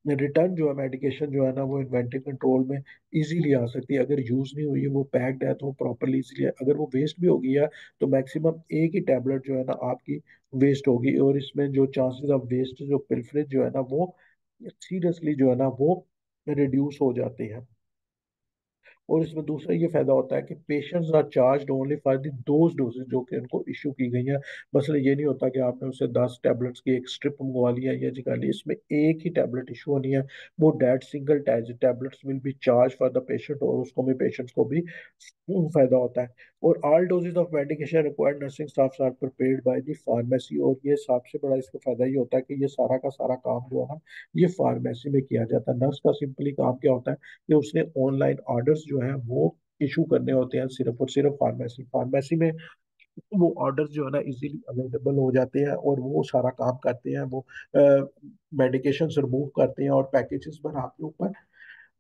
रिटर्न जो है मेडिकेशन जो है ना वो इन्वेंटरी कंट्रोल में इजीली आ सकती है। अगर यूज नहीं हुई है, वो पैक्ड है, तो प्रॉपरली इजीली, अगर वो वेस्ट भी हो गई है तो मैक्सिमम एक ही टैबलेट जो है ना आपकी वेस्ट होगी, और इसमें जो चांसेस ऑफ वेस्ट, जो पिल्फरेज जो है ना वो सीरियसली जो है ना वो रिड्यूस हो जाते हैं। और इसमें दूसरा ये फायदा होता है कि patients are charge only for the those doses जो कि उनको इशू की गई हैं। मसला ये नहीं होता कि आपने उसे 10 टैबलेट्स की एक स्ट्रिप मंगवा लिया या निकाल ली, इसमें एक ही टैबलेट इशू होनी है। वो that single tablets will be charge for the patient, और उसको भी, पेशेंट्स को भी फायदा होता है। और all doses of medication required nursing staff are prepared by the pharmacy, और ये सबसे बड़ा इसका फायदा ये होता है कि ये सारा का सारा काम जो है ना ये फार्मेसी में किया जाता है। नर्स का सिंपली काम क्या होता है कि उसने ऑनलाइन ऑर्डर्स जो है वो इशू करने होते हैं, सिर्फ और सिर्फ फार्मेसी फार्मेसी में वो ऑर्डर्स जो है ना इजीली अवेलेबल हो जाते हैं, और वो सारा काम करते हैं। वो मेडिकेशन रिमूव करते हैं और पैकेजेस बना के ऊपर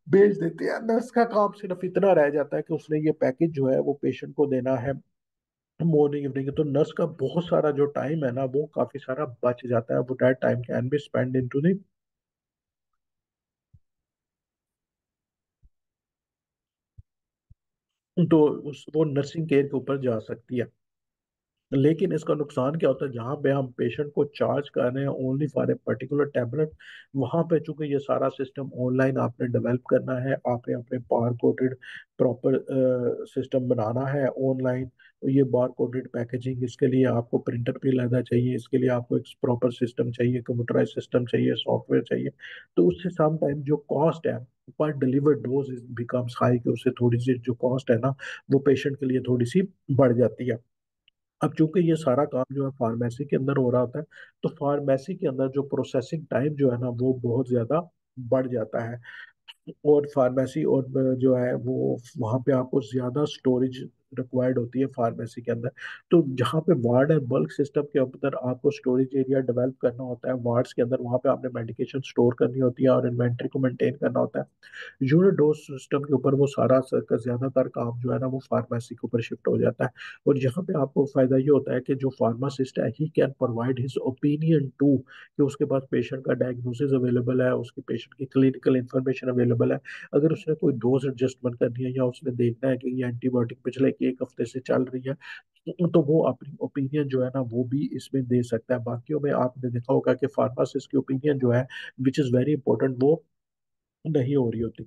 भेज देते हैं। नर्स का काम सिर्फ इतना रह जाता है कि उसने ये पैकेज जो है वो पेशेंट को देना है मॉर्निंग इवनिंग। तो नर्स का बहुत सारा जो टाइम है ना वो काफी सारा बच जाता है, वो that time can be spend into the, तो वो नर्सिंग केयर के ऊपर जा सकती है। लेकिन इसका नुकसान क्या होता है, जहाँ पे हम पेशेंट को चार्ज कर रहे हैं only for a particular tablet, वहाँ पे चूंकि ये सारा सिस्टम ऑनलाइन आपने डेवलप करना है, आपने अपने बार कोडेड प्रॉपर सिस्टम बनाना है ऑनलाइन। ये बार कोडेड पैकेजिंग, इसके लिए आपको प्रिंटर भी लेना चाहिए, इसके लिए आपको एक प्रॉपर सिस्टम चाहिए, कंप्यूटराइज सिस्टम चाहिए, सॉफ्टवेयर चाहिए। तो उससे सम टाइम जो कॉस्ट है पर डिलीवर्ड डोज बिकम्स हाई, कि उससे थोड़ी सी जो कॉस्ट है ना वो पेशेंट के लिए थोड़ी सी बढ़ जाती है। अब चूंकि ये सारा काम जो है फार्मेसी के अंदर हो रहा होता है, तो फार्मेसी के अंदर जो प्रोसेसिंग टाइम जो है ना वो बहुत ज्यादा बढ़ जाता है। और फार्मेसी और जो है वो वहाँ पे आपको ज्यादा स्टोरेज रिक्वायर्ड होती है फार्मेसी के अंदर। तो जहाँ पे वार्ड है, बल्क सिस्टम के अंदर आपको स्टोरेज एरिया डेवलप करना होता है वार्ड्स के अंदर, वहाँ पे आपने मेडिकेशन स्टोर करनी होती है और इन्वेंटरी को मेंटेन करना होता है। यूनिट डोज सिस्टम के ऊपर वो सारा का ज्यादातर काम जो है ना वो फार्मेसी के ऊपर शिफ्ट हो जाता है। और यहाँ पे आपको फायदा ये होता है कि जो फार्मासिस्ट है he can provide his opinion too, कि उसके पास पेशेंट का डायग्नोसिस अवेलेबल है, उसके पेशेंट की क्लिनिकल इंफॉर्मेशन अवेलेबल है। अगर उसने कोई डोज एडजस्टमेंट करनी है या उसने देखना है कि ये एंटीबायोटिक पिछले 1 हफ्ते से चल रही है, तो वो अपनी ओपिनियन जो है ना वो भी इसमें दे सकता है। बाकियों में आपने देखा होगा कि फार्मासिस्ट की ओपिनियन जो है विच इज़ वेरी इंपॉर्टेंट, वो नहीं हो रही होती।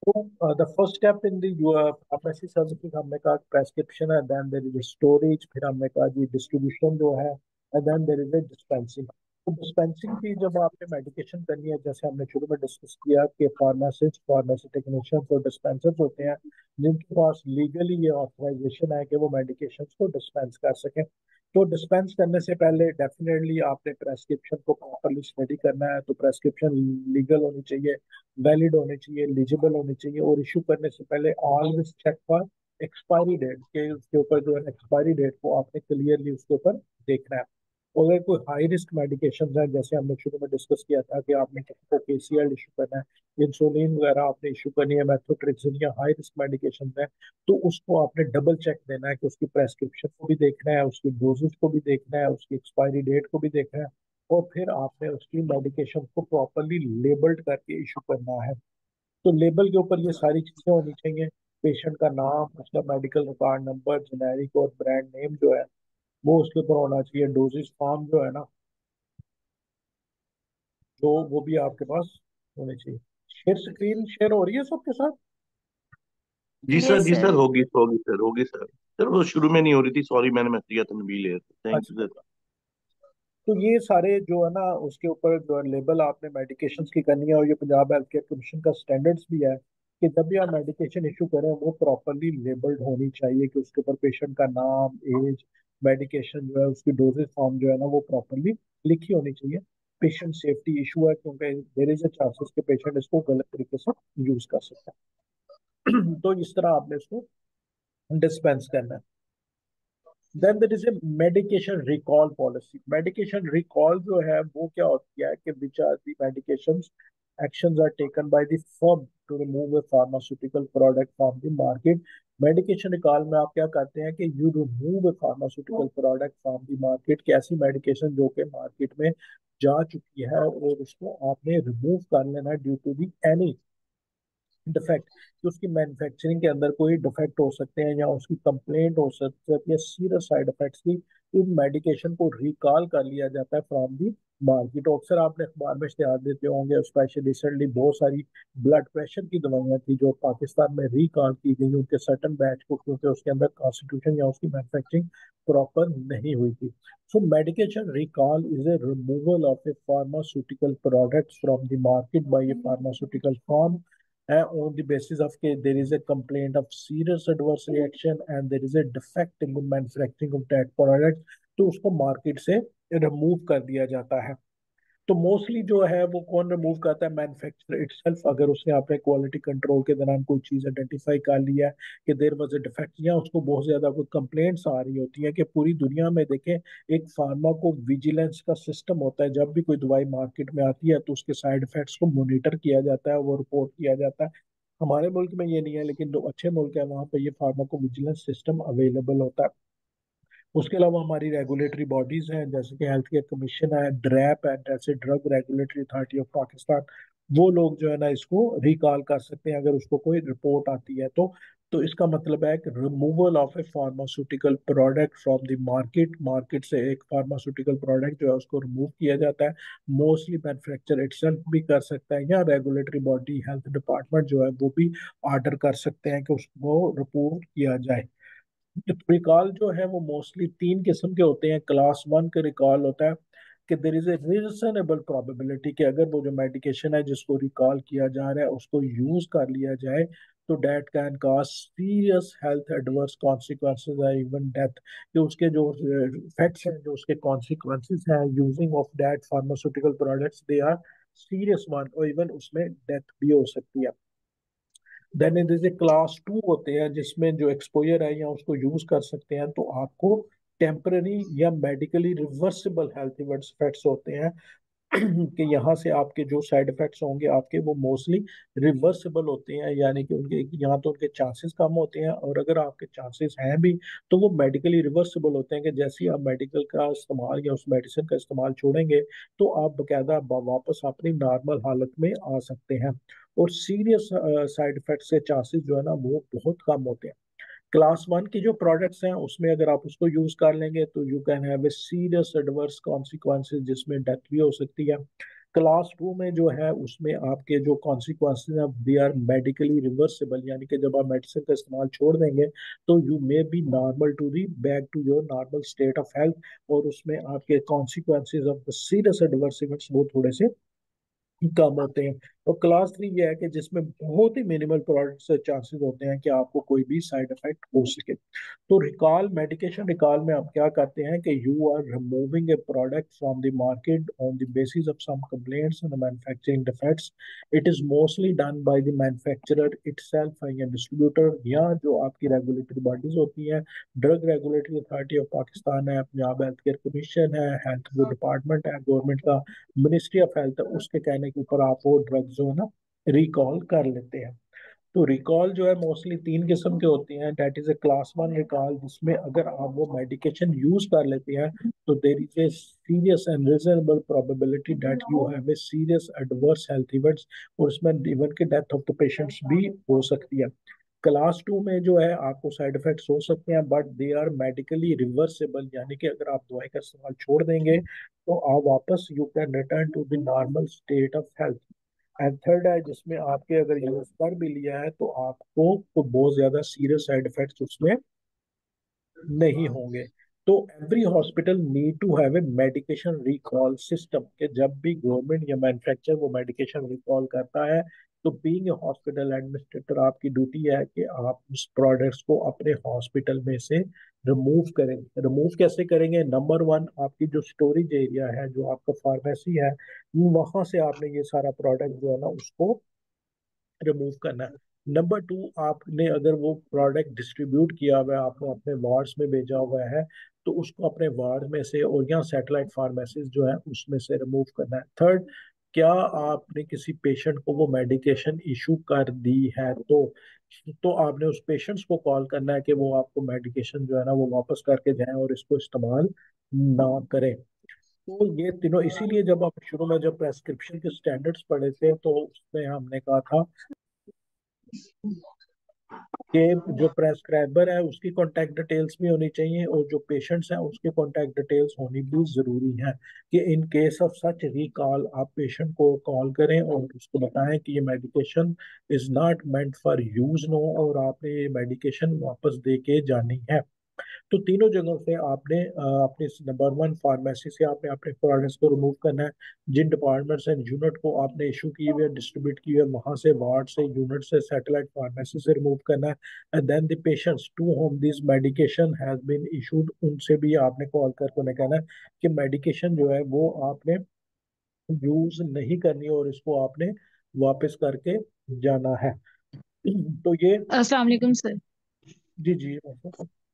तो the first step in the pharmacy services हमने कहा प्रेस्क्रिप्शन है, देन देयर इज स्टोरेज, फिर हमने कहा जी डिस्ट्रीब्यूशन जो है, and then there is a dispensing. तो डिस्पेंसिंग भी जब आपने मेडिकेशन करनी है, जैसे हमने शुरू में डिस्कस किया कि फार्मासिस्ट, फार्मेसी टेक्नीशियंस और डिस्पेंसर्स होते हैं जिनके पास लीगली ये ऑथराइजेशन है कि वो मेडिकेशन को डिस्पेंस कर सकें। तो डिस्पेंस करने से पहले डेफिनेटली आपने प्रेस्क्रिप्शन को प्रॉपरली स्टडी करना है, तो प्रेस्क्रिप्शन लीगल होनी चाहिए, वैलिड होनी चाहिए, एलिजिबल होनी चाहिए, और इशू करने से पहले always check for expiry date के उसके ऊपर जो है एक्सपायरी डेट को आपने क्लियरली उसके ऊपर देखना है। और अगर कोई हाई रिस्क मेडिकेशन है, जैसे हमने शुरू में डिस्कस किया था कि आपने किसी को केसीएल इशू करना है, इंसुलिन वगैरह आपने इशू करनी है, मेथोट्रेक्सिन या हाई रिस्क मेडिकेशन है, तो उसको आपने डबल चेक देना है कि उसकी प्रेस्क्रिप्शन को भी देखना है, उसकी डोजेज को भी देखना है, उसकी एक्सपायरी डेट को भी देखना है, और फिर आपने उसकी मेडिकेशन को प्रॉपरली लेबल्ड करके इशू करना है। तो लेबल के ऊपर ये सारी चीजें होनी चाहिए, पेशेंट का नाम, उसका मेडिकल रिकॉर्ड नंबर, जेनेरिक और ब्रांड नेम जो है वो उसके ऊपर होना चाहिए, डोजेज फॉर्म जो है ना, जो वो भी आपके पास होने चाहिए। शेयर स्क्रीन शेयर हो रही है सबके साथ? जी सर, यस जी सर, सर। होगी होगी सर, होगी सर। सर वो शुरू में नहीं हो रही थी, सॉरी, मैंने मैसेज किया था, मैं भी ले, थैंक यू अच्छा, सर। तो ये सारे जो है ना उसके ऊपर जो है लेबल आपने मेडिकेशंस की करनी है, और ये पंजाब हेल्थ केयर कमीशन का स्टैंडर्ड्स भी है कि जब भी आप मेडिकेशन इशू करें वो प्रॉपरली लेबल्ड होनी चाहिए, कि उसके ऊपर पेशेंट का नाम, एज, मेडिकेशन जो है उसकी डोजेज फॉर्म जो है ना वो प्रॉपरली लिखी होनी चाहिए। पेशेंट सेफ्टी इशू है, क्योंकि देर इज अ चांसेस कि पेशेंट इसको गलत तरीके से यूज कर सकता है। तो इस तरह आपने इसको डिस्पेंस करना है। Then there is a medication recall policy. Medication recall जो है वो क्या होती है कि which are the medications actions are taken by the firm to remove a pharmaceutical product from the market. Medication recall में आप क्या करते हैं कि you remove A pharmaceutical product from the market, कि ऐसी मेडिकेशन जो कि मार्केट में जा चुकी है और उसको आपने रिमूव कर लेना due to the any defect, कि उसकी मैन्युफैक्चरिंग के अंदर कोई डिफेक्ट हो सकते हैं या उसकी कंप्लेंट हो सकती है, सीरियस साइड इफेक्ट्स की, इन मेडिकेशन को रिकॉल कर लिया जाता है फ्रॉम दी मार्केट। अक्सर आपने अखबार में इश्तेहार देते होंगे, स्पेशली रिसेंटली बहुत सारी ब्लड प्रेशर की दवाइयाँ थी जो पाकिस्तान में रिकॉल की गई उनके सर्टन बैच को, क्योंकि उसके अंदर कॉन्स्टिट्यूशन या उसकी मैन्युफैक्चरिंग प्रॉपर नहीं हुई थी। So medication recall is a removal of a pharmaceutical product from the market by a pharmaceutical firm on the basis of there is a complaint of serious adverse reaction and there is a defect in the manufacturing of that product, तो उसको market से remove कर दिया जाता है। तो mostly जो है वो कौन रिमूव करता है? Manufacturer itself. अगर उसने अपने क्वालिटी कंट्रोल के दौरान कोई चीज आइडेंटिफाई कर लिया है कि देर वॉज ए डिफेक्ट, या उसको बहुत ज्यादा कोई कंप्लेंट्स आ रही होती है, कि पूरी दुनिया में देखें एक फार्मा को विजिलेंस का सिस्टम होता है, जब भी कोई दवाई मार्केट में आती है तो उसके साइड इफेक्ट्स को मॉनिटर किया जाता है, वो रिपोर्ट किया जाता है। हमारे मुल्क में ये नहीं है, लेकिन जो अच्छे मुल्क है वहाँ पे ये फार्मा को विजिलेंस सिस्टम अवेलेबल होता है। उसके अलावा हमारी रेगुलेटरी बॉडीज हैं, जैसे कि हेल्थ केयर कमीशन है, ड्रैप है, जैसे drug regulatory authority of Pakistan, वो लोग जो है ना इसको रिकॉल कर सकते हैं अगर उसको कोई रिपोर्ट आती है तो इसका मतलब है कि removal of A pharmaceutical product from the market, market से एक फार्मास्यूटिकल प्रोडक्ट जो है उसको रिमूव किया जाता है। मोस्टली मैन्युफैक्चर इटसेल्फ भी कर सकता है, या रेगुलेटरी बॉडी हेल्थ डिपार्टमेंट जो है वो भी ऑर्डर कर सकते हैं कि उसको रिपोर्ट किया जाए। रिकॉल जो है वो मोस्टली तीन किस्म के होते हैं। क्लास वन का रिकॉल होता है कि there is A reasonable probability कि अगर वो जो मेडिकेशन है जिसको रिकॉल किया जा रहा है उसको यूज कर लिया जाए तो that can cause serious health adverse consequences है, इवन डेथ, कि उसके जो इफेक्ट्स हैं, जो उसके कॉन्सिक्वेंसेज हैं using of that pharmaceutical products, they are serious one, और इवन उसमें डेथ भी हो सकती है। देन जैसे क्लास टू होते हैं जिसमें जो एक्सपोजर है या उसको यूज कर सकते हैं, तो आपको टेम्पररी या मेडिकली रिवर्सिबल हेल्थ इफेक्ट्स होते हैं, कि यहाँ से आपके जो साइड इफेक्ट्स होंगे आपके वो मोस्टली रिवर्सिबल होते हैं, यानी कि उनके यहाँ तो उनके चांसेस कम होते हैं, और अगर आपके चांसेस हैं भी तो वो मेडिकली रिवर्सिबल होते हैं, कि जैसे ही आप मेडिकल का इस्तेमाल या उस मेडिसिन का इस्तेमाल छोड़ेंगे तो आप बकायदा वापस अपनी नॉर्मल हालत में आ सकते हैं, और सीरियस साइड इफेक्ट्स के चांसेस जो है ना वो बहुत कम होते हैं। क्लास वन की जो प्रोडक्ट्स हैं उसमें अगर आप उसको यूज कर लेंगे तो you can have a serious adverse consequences, जिसमें डेथ भी हो सकती है। क्लास टू में जो है उसमें आपके जो कॉन्सिक्वेंसेज हैं दे आर मेडिकली रिवर्सिबल, यानी कि जब आप मेडिसिन का इस्तेमाल छोड़ देंगे तो you may be normal to the back to your normal state of health, और उसमें आपके consequences of the serious adverse events वो थोड़े से कम होते हैं। और क्लास थ्री ये है कि जिसमें बहुत ही मिनिमल प्रोडक्ट से चांसेस होते हैं कि आपको कोई भी साइड इफेक्ट हो सके। तो रिकॉल, मेडिकेशन रिकॉल में आप क्या करते हैं कि you are removing a product from the market on the basis of some complaints and manufacturing defects. It is mostly done by the manufacturer itself या डिस्ट्रीब्यूटर, या जो आपकी रेगुलेटरी बॉडीज होती हैं, drug regulatory authority of Pakistan है, Punjab health care commission है, health जो department है गवर्नमेंट का, मिनिस्ट्री ऑफ हेल्थ है, उसके कहने के ऊपर आप वो ड्रग जो है ना रिकॉल कर लेते हैं। तो रिकॉल जो है मोस्टली तीन किस्म के होती हैं। That is A class one recall, जिसमें अगर आप वो मेडिकेशन यूज कर लेते हैं तो देर is a serious and reasonable probability that you have a serious adverse health events, और उसमें इवन की डेथ ऑफ द पेशेंट्स भी हो सकती है। क्लास टू में जो है आपको साइड इफेक्ट्स हो सकते हैं but they are medically reversible, यानी कि अगर आप दवाई का इस्तेमाल छोड़ देंगे तो आप वापस you can return to the normal state of health. And third है जिसमें आपके अगर यूज कर भी लिया है तो आपको तो बहुत ज्यादा सीरियस साइड इफेक्ट्स उसमें नहीं होंगे। तो every hospital need to have a medication recall system, कि जब भी गवर्नमेंट या मैन्युफैक्चरर वो मेडिकेशन रिकॉल करता है तो बीइंग ए हॉस्पिटल एडमिनिस्ट्रेटर आपकी ड्यूटी है कि आप उस प्रोडक्ट्स को अपने हॉस्पिटल में से रिमूव करेंगे। रिमूव कैसे करेंगे? नंबर वन, आपकी जो स्टोरेज एरिया है, जो आपका फार्मेसी है, वहां से आपने ये सारा प्रोडक्ट जो है ना उसको रिमूव करना है। नंबर टू, आपने अगर वो प्रोडक्ट डिस्ट्रीब्यूट किया हुआ है, आपने अपने वार्ड्स में भेजा हुआ है, तो उसको अपने वार्ड में से और या सैटेलाइट फार्मेसीज जो है उसमें से रिमूव करना है। थर्ड, क्या आपने किसी पेशेंट को वो मेडिकेशन इशू कर दी है तो आपने उस पेशेंट्स को कॉल करना है कि वो आपको मेडिकेशन जो है ना वो वापस करके जाएं और इसको इस्तेमाल ना करें। तो ये तीनों, इसीलिए जब आप शुरू में जब प्रेस्क्रिप्शन के स्टैंडर्ड्स पढ़े थे तो उसमें हमने कहा था कि जो प्रेस्क्राइबर है उसकी कॉन्टैक्ट डिटेल्स भी होनी चाहिए और जो पेशेंट्स हैं उसकी कॉन्टैक्ट डिटेल्स होनी भी जरूरी है, कि in case of such recall आप पेशेंट को कॉल करें और उसको बताएं कि ये medication is not meant for use no, और आपने ये मेडिकेशन वापस दे के जानी है। तो तीनों जगहों से आपने अपने नंबर वन फार्मेसी से आपने अपने प्रोडक्ट्स को रिमूव करना है। जिन डिपार्टमेंट्स एंड यूनिट को आपने इशू किए हुए डिस्ट्रीब्यूट किए हुए वहां से, वार्ड से, यूनिट से, सैटेलाइट फार्मेसी से रिमूव करना है। And then the patients to home this medication has been issued, उनसे भी आपने कॉल करके उन्हें कहना है कि मेडिकेशन जो है वो आपने यूज नहीं करनी और इसको आपने वापस करके जाना है। तो ये, अस्सलाम वालेकुम सर। जी जी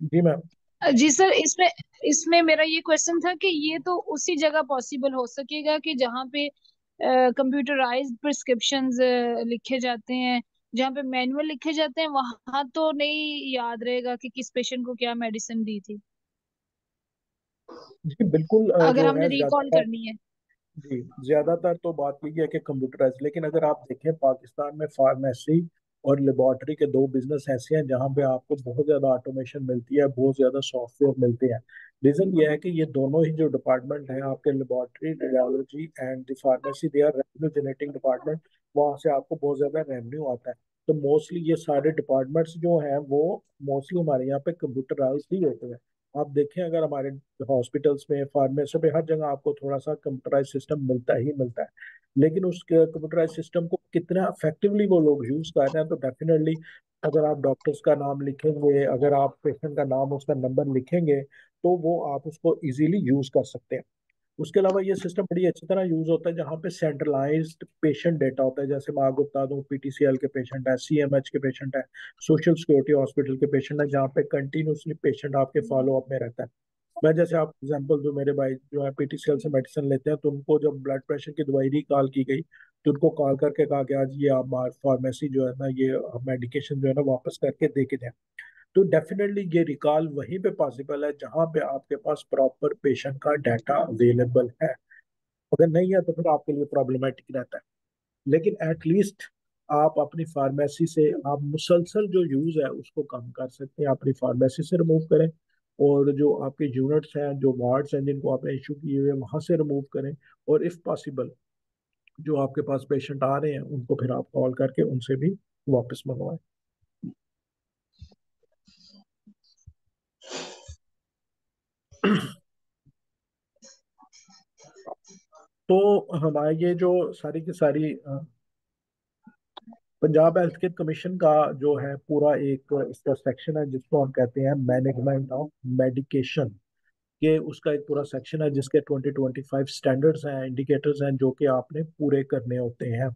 जी मैम। जी सर, इसमें इसमें मेरा ये क्वेश्चन था कि ये तो उसी जगह पॉसिबल हो सकेगा कि जहाँ पे कंप्यूटराइज्ड प्रिस्क्रिप्शंस लिखे जाते हैं, जहाँ पे मैनुअल लिखे जाते हैं, वहां तो नहीं याद रहेगा कि किस पेशेंट को क्या मेडिसिन दी थी जी बिल्कुल, अगर जो हमने है रिकॉल ज्यादातर, करनी है। जी ज्यादातर तो बात यही है कि कंप्यूटराइज, लेकिन अगर आप देखें पाकिस्तान में फार्मेसी और लेबोरेटरी के दो बिजनेस ऐसे हैं जहां पे आपको बहुत ज्यादा ऑटोमेशन मिलती है, बहुत ज्यादा सॉफ्टवेयर मिलते हैं। रीजन ये है कि ये दोनों ही जो डिपार्टमेंट है आपके, laboratory, radiology and the pharmacy, they are revenue generating department, वहां से आपको बहुत ज्यादा रेवेन्यू आता है। तो मोस्टली ये सारे डिपार्टमेंट्स जो हैं वो मोस्टली हमारे यहाँ पे कंप्यूटराइज ही होते हैं। आप देखें अगर हमारे हॉस्पिटल्स में, फार्मेसी पे, हर जगह आपको थोड़ा सा कंप्यूटराइज सिस्टम मिलता ही मिलता है। लेकिन उस कंप्यूटराइज सिस्टम को कितना इफेक्टिवली वो लोग यूज कर रहे हैं, तो डेफिनेटली अगर आप डॉक्टर्स का नाम लिखेंगे, अगर आप पेशेंट का नाम, उसका नंबर लिखेंगे, तो वो आप उसको इजीली यूज कर सकते हैं। उसके अलावा ये सिस्टम बड़ी अच्छी तरह यूज होता है जहाँ पे सेंट्रलाइज्ड पेशेंट डेटा होता है। जैसे मैं आपको बता दूं, पीटीसीएल के पेशेंट है, सीएमएच के पेशेंट है, सोशल सिक्योरिटी हॉस्पिटल के पेशेंट है, जहाँ पे कंटिन्यूसली पेशेंट आपके फॉलो अप में रहता है। मैं जैसे आप एग्जांपल, जो मेरे भाई जो है पीटीसीएल से मेडिसिन लेते हैं, तो उनको जब ब्लड प्रेशर की दवाई रिकॉल की गई तो उनको कॉल करके कहा कि आज ये आप फार्मेसी जो है ना ये मेडिकेशन जो है ना वापस करके दे के जाए। तो डेफिनेटली ये रिकॉल वहीं पे पॉसिबल है जहां पे आपके पास प्रॉपर पेशेंट का डाटा अवेलेबल है। अगर नहीं है तो फिर आपके लिए प्रॉब्लमेटिक रहता है। लेकिन एटलीस्ट आप अपनी फार्मेसी से आप मुसलसल जो यूज है उसको कम कर सकते हैं, अपनी फार्मेसी से रिमूव करें, और जो आपके यूनिट्स हैं, जो वार्ड्स हैं जिनको आपने इशू किए हुए हैं, वहां से रिमूव करें। और इफ पॉसिबल जो आपके पास पेशेंट आ रहे हैं उनको फिर आप कॉल करके उनसे भी वापस मंगवाएं। तो हमारे ये जो सारी की सारी पंजाब हेल्थ केयर कमीशन का जो है पूरा एक इसका सेक्शन है जिसको हम कहते हैं मैनेजमेंट ऑफ मेडिकेशन। ये उसका एक पूरा सेक्शन है जिसके 2025 स्टैंडर्ड्स हैं, इंडिकेटर्स हैं जो कि आपने पूरे करने होते हैं।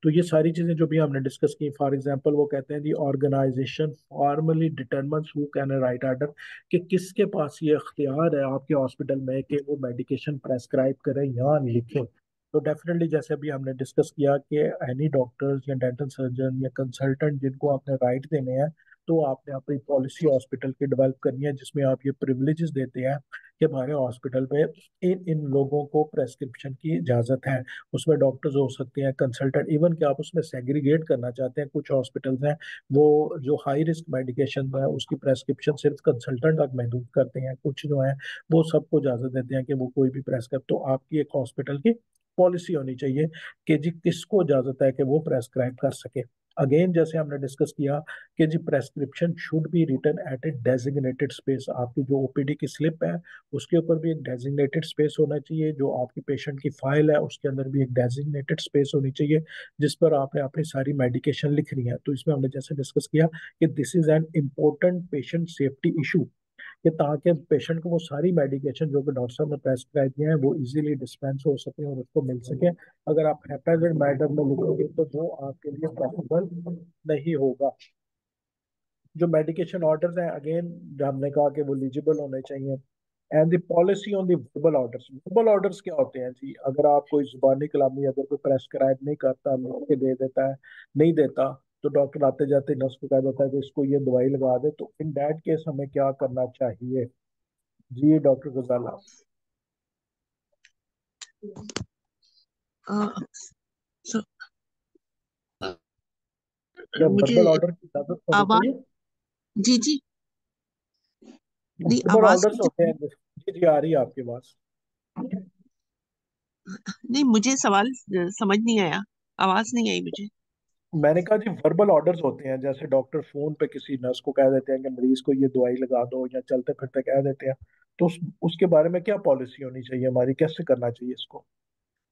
तो ये सारी चीजें जो भी हमने डिस्कस की, फॉर एग्जांपल वो कहते हैं the organization formally determines who can write order, कि किसके पास ये इख्तियार है आपके हॉस्पिटल में कि वो मेडिकेशन प्रेस्क्राइब करें या लिखें। तो डेफिनेटली जैसे अभी हमने डिस्कस किया कि एनी डॉक्टर्स या डेंटल सर्जन या कंसल्टेंट जिनको आपने राइट देने हैं, तो आपने अपनी पॉलिसी हॉस्पिटल की डेवलप करनी है जिसमें आप ये प्रिविलेजेस देते हैं कि हमारे हॉस्पिटल में इन इन लोगों को प्रेस्क्रिप्शन की इजाज़त है। उसमें डॉक्टर्स हो सकते हैं, कंसल्टेंट, इवन कि आप उसमें सेग्रीगेट करना चाहते हैं। कुछ हॉस्पिटल्स हैं वो जो हाई रिस्क मेडिकेशन है उसकी प्रेस्क्रिप्शन सिर्फ कंसल्टेंट तक महदूद करते हैं, कुछ जो है वो सबको इजाज़त देते हैं कि वो कोई भी प्रेस्क्राइब। तो आपकी एक हॉस्पिटल की पॉलिसी होनी चाहिए कि जी किसको इजाज़त है कि वो प्रेस्क्राइब कर सके। अगेन जैसे हमने डिस्कस किया कि जी prescription should be written at a designated space. आपकी जो ओपीडी की स्लिप है उसके ऊपर भी एक डेजिग्नेटेड स्पेस होना चाहिए, जो आपकी पेशेंट की फाइल है उसके अंदर भी एक डेजिग्नेटेड स्पेस होनी चाहिए जिस पर आपने अपनी सारी मेडिकेशन लिखनी है। तो इसमें हमने जैसे डिस्कस किया कि this is an important patient safety issue, कि ताकि पेशेंट को वो सारी मेडिकेशन जो कि डॉक्टर साहब ने प्रेस्क्राइब किए हैं वो इजीली डिस्पेंस हो सके और उसको मिल सके। अगर आप हैप्पीजेंट मैटर में लिखोगे तो वो आपके लिए पॉसिबल नहीं होगा। जो मेडिकेशन ऑर्डर्स हैं अगेन जो हमने कहा कि वो एलिजिबल होने चाहिए। And the policy on the verbal orders. Verbal orders क्या होते हैं जी? अगर आप कोई जुबानी कलामी अगर कोई प्रेस्क्राइब नहीं करता, लिख के दे देता है, नहीं देता, तो डॉक्टर आते जाते नर्स को कह देता है कि इसको ये दवाई लगा दे, तो इन दैट केस हमें क्या करना चाहिए? जी डॉक्टर गजाला, अ, सो, अ, क्या मुझे वर्बल ऑर्डर की इजाजत होनी आवाज, चाहिए? जी जी, नहीं वर्बल आवाज ऑर्डर्स मुझे, होते हैं, जी जी आ रही है आपके पास। नहीं मुझे सवाल समझ नहीं आया, आवाज नहीं आई मुझे। मैंने कहा जी वर्बल ऑर्डर्स होते हैं, जैसे डॉक्टर फोन पे किसी नर्स को कह देते हैं कि मरीज को ये दवाई लगा दो, या चलते फिरते कह देते हैं, तो उसके बारे में क्या पॉलिसी होनी चाहिए हमारी, कैसे करना चाहिए इसको?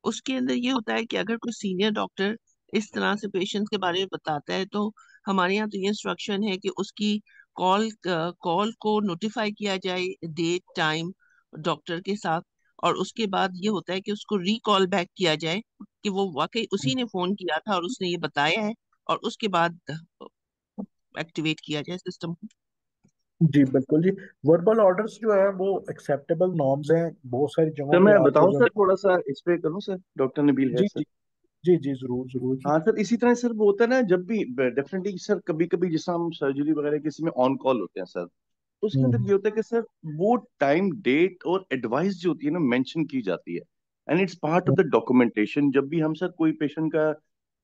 उसके अंदर ये होता है कि अगर कोई सीनियर डॉक्टर इस तरह से पेशेंट्स के बारे में बताता है तो हमारे यहाँ तो ये इंस्ट्रक्शन है कि उसकी कॉल को नोटिफाई किया जाए, डेट टाइम डॉक्टर के साथ, और उसके बाद ये होता है कि उसको रिकॉल बैक किया जाए कि वो वाकई उसी ने फोन किया था और उसने ये बताया है, और उसके बाद एक्टिवेट किया जाए सिस्टम को। जी बिल्कुल जी। वर्बल ऑर्डर्स जो है वो एक्सेप्टेबल नॉर्म्स हैं, बहुत सारी सर जगहों पे मैं आपको बताऊं जो सर, थोड़ा सा इस पे करूं सर, डॉक्टर नबील है जी सर। जी जी जी जरूर जरूर जी। हाँ सर, इसी तरह सर वो होता है ना, जब भी डेफिनेटली सर कभी कभी जैसे हम सर्जरी वगैरह किसी में ऑन कॉल होते हैं सर, तो उसके अंदर हम्म ये होता है कि सर वो टाइम डेट और एडवाइस जो होती है ना मेंशन की जाती है, and it's part of the documentation. जब भी हम सर कोई पेशेंट का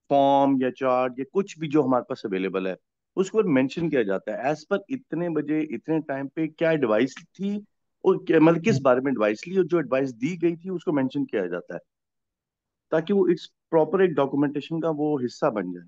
फॉर्म या चार्ट या कुछ भी जो हमारे पास अवेलेबल है उसके ऊपर मेंशन किया जाता है एज पर इतने बजे इतने टाइम पे क्या एडवाइस थी, और मतलब किस हम्म। बारे में एडवाइस ली, और जो एडवाइस दी गई थी उसको मेंशन किया जाता है, ताकि वो इट्स प्रॉपर एक डॉक्यूमेंटेशन का वो हिस्सा बन जाए।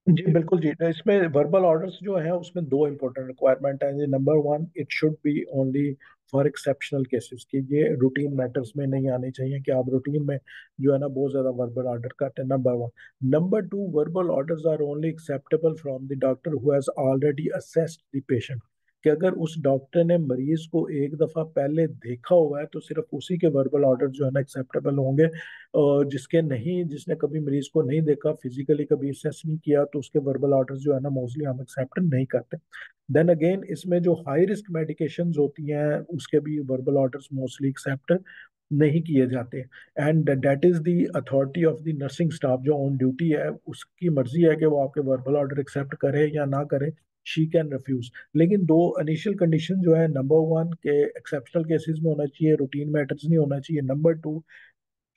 जी बिल्कुल जी। तो इसमें वर्बल ऑर्डर्स जो है उसमें दो इंपॉर्टेंट रिक्वायरमेंट है जी। Number one, it should be only for exceptional cases, कि ये रूटीन मैटर्स में नहीं आने चाहिए कि आप रूटीन में जो है ना बहुत ज्यादा वर्बल ऑर्डर करते हैं, number one. Number two, verbal orders are only acceptable from the doctor who has already assessed the patient, कि अगर उस डॉक्टर ने मरीज को एक दफा पहले देखा हुआ है तो सिर्फ उसी के वर्बल ऑर्डर जो है ना एक्सेप्टेबल होंगे। और जिसने कभी मरीज को नहीं देखा, फिजिकली कभी असेस नहीं किया, तो उसके वर्बल ऑर्डर्स जो है ना मोस्टली हम एक्सेप्ट नहीं करते। देन अगेन इसमें जो हाई रिस्क मेडिकेशंस होती हैं उसके भी वर्बल ऑर्डर्स मोस्टली एक्सेप्ट नहीं किए जाते। And that is the authority of the nursing staff जो ऑन ड्यूटी है, उसकी मर्जी है कि वो आपके वर्बल ऑर्डर एक्सेप्ट करे या ना करे, शी कैन रिफ्यूज। लेकिन दो इनिशियल कंडीशन जो है, नंबर वन के एक्सेप्शनल केसेस में होना चाहिए, रूटीन मैटर्स नहीं होना चाहिए। Number two,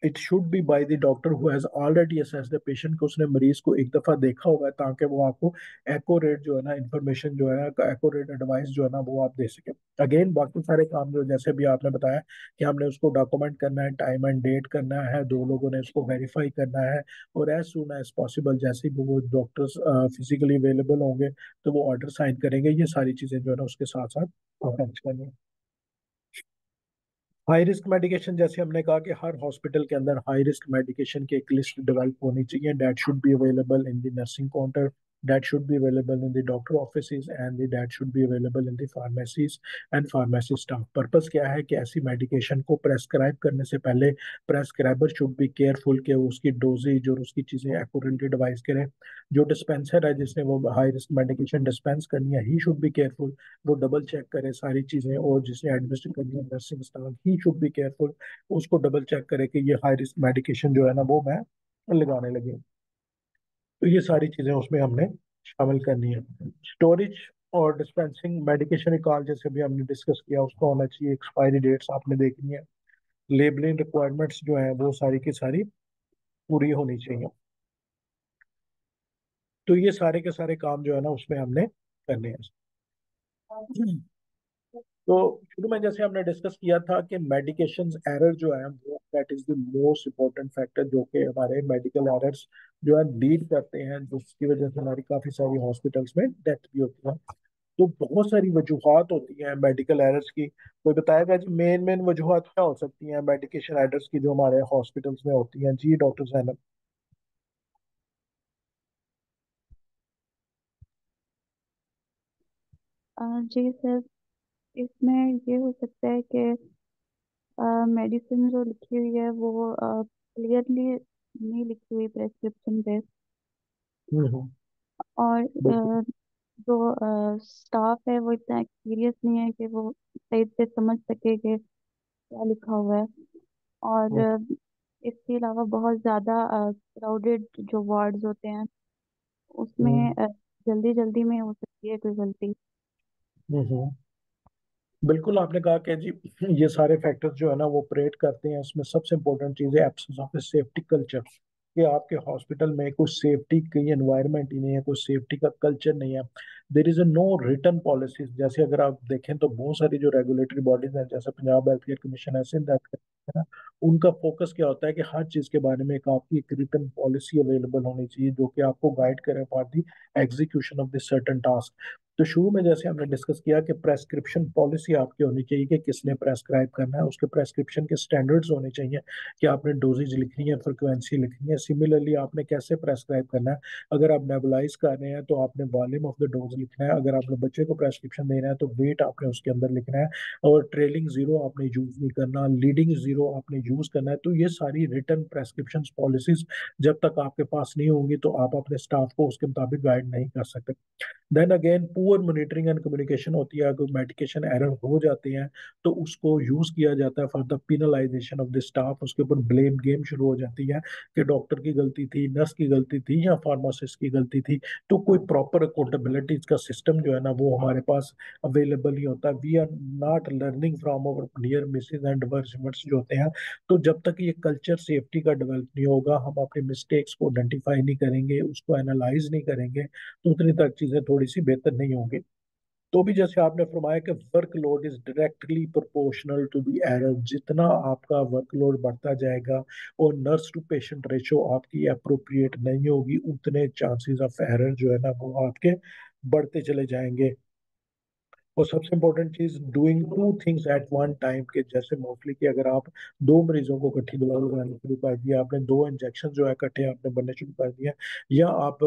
it should B by the doctor who has already assessed the patient, को उसने मरीज को एक दफा देखा होगा, ताकि वो आपको एक्यूरेट जो है ना इंफॉर्मेशन जो है, एक्यूरेट एडवाइस जो है ना वो आप दे सके। अगेन बाकी सारे काम जो जैसे भी आपने बताया कि हमने उसको डॉक्यूमेंट करना है, टाइम एंड डेट करना है, दो लोगों ने उसको वेरीफाई करना है, और एज सुन एज पॉसिबल जैसे ही वो डॉक्टर्स फिजिकली अवेलेबल होंगे तो वो ऑर्डर साइन करेंगे। ये सारी चीजें जो है ना उसके साथ साथ अटैच करनी है। हाई रिस्क मेडिकेशन, जैसे हमने कहा कि हर हॉस्पिटल के अंदर हाई रिस्क मेडिकेशन की एक लिस्ट डेवलप होनी चाहिए। That should be available in the nursing counter, that should be available in the doctor offices, and that should be available in the pharmacies and pharmacy staff. Purpose क्या है कि ऐसी medication को prescribe करने से पहले प्रेस्क्राइबर शुड बी केयरफुल कि वो उसकी डोजेज और उसकी चीजें एक्यूरेटली डिवाइस करे। जो डिस्पेंसर है जिसने वो हाई रिस्क मेडिकेशन डिस्पेंस करनी है, ही शुड बी केयरफुल, वो डबल चेक करे सारी चीजें। और जिसने एडमिनिस्टर करनी है nursing staff, he should be careful, उसको डबल चेक करे कि ये हाई रिस्क मेडिकेशन जो है ना वो मैं लगाने लगी। तो ये सारी चीजें उसमें हमने शामिल करनी है। स्टोरेज और डिस्पेंसिंग मेडिकेशन रिकॉर्ड जैसे भी हमने डिस्कस किया उसका होना चाहिए। एक्सपायरी डेट्स आपने देखनी है। लेबलिंग रिक्वायरमेंट्स जो है वो सारी की सारी पूरी होनी चाहिए। तो ये सारे के सारे काम जो है ना उसमें हमने करने हैं। तो शुरू में जैसे हमने डिस्कस किया था कि मेडिकेशन एरर जो है वो that is the most important factor जो कि हमारे मेडिकल एरर्स जो है लीड करते हैं, जिसकी वजह से हमारी काफी सारी हॉस्पिटल्स में डेथ भी होती है। तो बहुत सारी वजूहत होती हैं मेडिकल एरर्स की। कोई बताएगा जी मेन मेन वजूहत क्या हो सकती हैं मेडिकेशन एरर्स की जो हमारे हॉस्पिटल्स में होती हैं? जी डॉक्टर जैनब। जी सर, इसमें ये हो सकता है कि मेडिसिन जो लिखी हुई है वो क्लियरली नहीं लिखी हुई प्रेस्क्रिप्शन पे, हम्म। और बिल्कुल। जो स्टाफ है वो इतना एक्सपीरियंस नहीं है कि वो सही से समझ सके कि क्या लिखा हुआ है। और इसके अलावा बहुत ज़्यादा क्राउडेड जो वार्ड्स होते हैं उसमें हम्म। जल्दी जल्दी में हो सकती है कोई गलती। हम्म। बिल्कुल आपने कहा कि जी ये सारे फैक्टर्स जो है ना वो ऑपरेट करते हैं। इसमें सबसे इंपॉर्टेंट चीज़ है absence of A safety culture, कि आपके हॉस्पिटल में कोई सेफ्टी की एनवायरनमेंट ही नहीं है, कोई सेफ्टी का कल्चर नहीं है। There is a no return policies. जैसे अगर आप देखें तो बहुत सारी जो रेगुलेटरी बॉडीज हैं जैसे पंजाब हेल्थ केयर कमीशन है, सिंध हेल्थ केयर है ना, उनका फोकस क्या होता है कि हर चीज के बारे में एक आपकी एक रिटर्न पॉलिसी अवेलेबल होनी चाहिए जो कि आपको गाइड करे for the execution of this certain task. तो शुरू में जैसे हमने डिस्कस किया कि प्रेस्क्रिप्शन पॉलिसी आपकी होनी चाहिए कि किसने प्रेस्क्राइब करना है, उसके प्रेस्क्रिप्शन के स्टैंडर्ड्स होने चाहिए कि आपने डोजेज लिखनी है, फ्रिक्वेंसी लिखनी है। सिमिलरली आपने कैसे प्रेस्क्राइब करना है। अगर आप नेबुलाइज कर रहे हैं तो आपने वॉल्यूम ऑफ द डोज लिखना है। अगर आपने बच्चे को प्रेस्क्रिप्शन देना है तो वेट आपने उसके अंदर लिखना है। और ट्रेलिंग जीरो आपने यूज नहीं करना, लीडिंग जीरो आपने यूज करना है। तो ये सारी रिटर्न प्रेस्क्रिप्शन पॉलिसीज जब तक आपके पास नहीं होंगी तो आप अपने स्टाफ को उसके मुताबिक गाइड नहीं कर सकते। Then again poor monitoring and communication होती है। अगर मेडिकेशन एरर हो जाते हैं तो उसको यूज किया जाता है for the penalization of the staff. उसके ऊपर ब्लेम गेम शुरू हो जाती है कि डॉक्टर की गलती थी, नर्स की गलती थी या फार्मासिस्ट की गलती थी। तो कोई प्रॉपर अकाउंटेबिलिटी का सिस्टम जो है ना वो हमारे पास अवेलेबल नहीं होता। We are not learning from our near misses and worse जो होते हैं। तो जब तक ये कल्चर सेफ्टी का डेवलप नहीं होगा, हम अपने मिस्टेक्स को आइडेंटिफाई नहीं करेंगे, उसको एनालाइज नहीं करेंगे, तो उतनी तक चीजें थोड़ी सी बेहतर नहीं होंगी। तो भी जैसे आपने फरमाया कि workload is directly proportional to the error. जितना आपका वर्कलोड बढ़ता जाएगा और नर्स टू पेशेंट रेशो आपकी अप्रोप्रिएट नहीं होगी, उतने चांसेस ऑफ एरर जो है ना वो आपके बढ़ते चले जाएंगे। और सबसे इंपॉर्टेंट चीज doing two things at one time, के जैसे मोस्टली कि अगर आप दो मरीजों को इकट्ठी दवा लगानी शुरू कर दिया, आपने दो इंजेक्शन जो है इकट्ठे आपने बनने शुरू कर दिया, या आप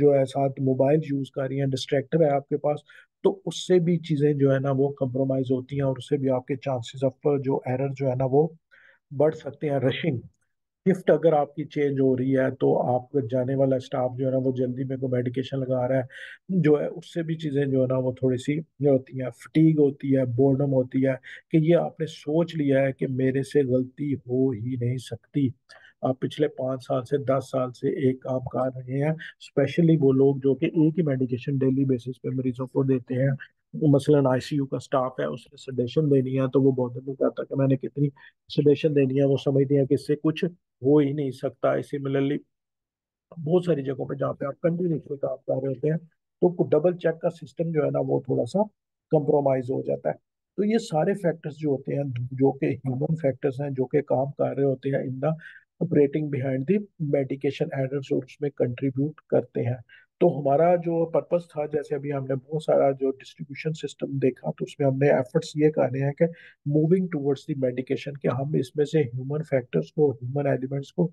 जो है साथ मोबाइल यूज कर रही हैं, डिस्ट्रैक्टर है आपके पास, तो उससे भी चीजें जो है ना वो कंप्रोमाइज होती हैं और उससे भी आपके चांसेस ऑफ जो एरर जो है ना वो बढ़ सकते हैं। रशिंग शिफ्ट अगर आपकी चेंज हो रही है तो आप जाने वाला स्टाफ जो है ना वो जल्दी में को मेडिकेशन लगा रहा है जो है, उससे भी चीजें जो है ना वो थोड़ी सी ये होती हैं। फटीग होती है, बोर्डम होती है कि ये आपने सोच लिया है कि मेरे से गलती हो ही नहीं सकती। आप पिछले 5 साल से 10 साल से एक काम कर रहे हैं। स्पेशली वो लोग जो कि एक ही मेडिकेशन डेली बेसिस पे मरीजों को देते हैं। मसलन आईसीयू का स्टाफ है, उसने सडेशन देनी है तो वो बॉदर नहीं करता कि मैंने कितनी सडेशन देनी है। वो समझते हैं कि इससे कुछ हो ही नहीं सकता। सिमिलरली बहुत सारी जगहों पे जहाँ पे आप कंटिन्यूसली काम कर रहे होते हैं तो डबल चेक का सिस्टम जो है ना वो थोड़ा सा कंप्रोमाइज हो जाता है। तो ये सारे फैक्टर्स जो होते हैं, जो कि ह्यूमन फैक्टर्स हैं, जो कि काम कर रहे होते हैं in the operating behind the medication errors, और उसमें कंट्रीब्यूट करते हैं। तो हमारा जो पर्पस था, जैसे अभी हमने बहुत सारा जो डिस्ट्रीब्यूशन सिस्टम देखा, तो उसमें हमने एफर्ट्स ये करने हैं कि मूविंग टुवर्ड्स द मेडिकेशन, कि हम इसमें से ह्यूमन फैक्टर्स को, ह्यूमन एलिमेंट्स को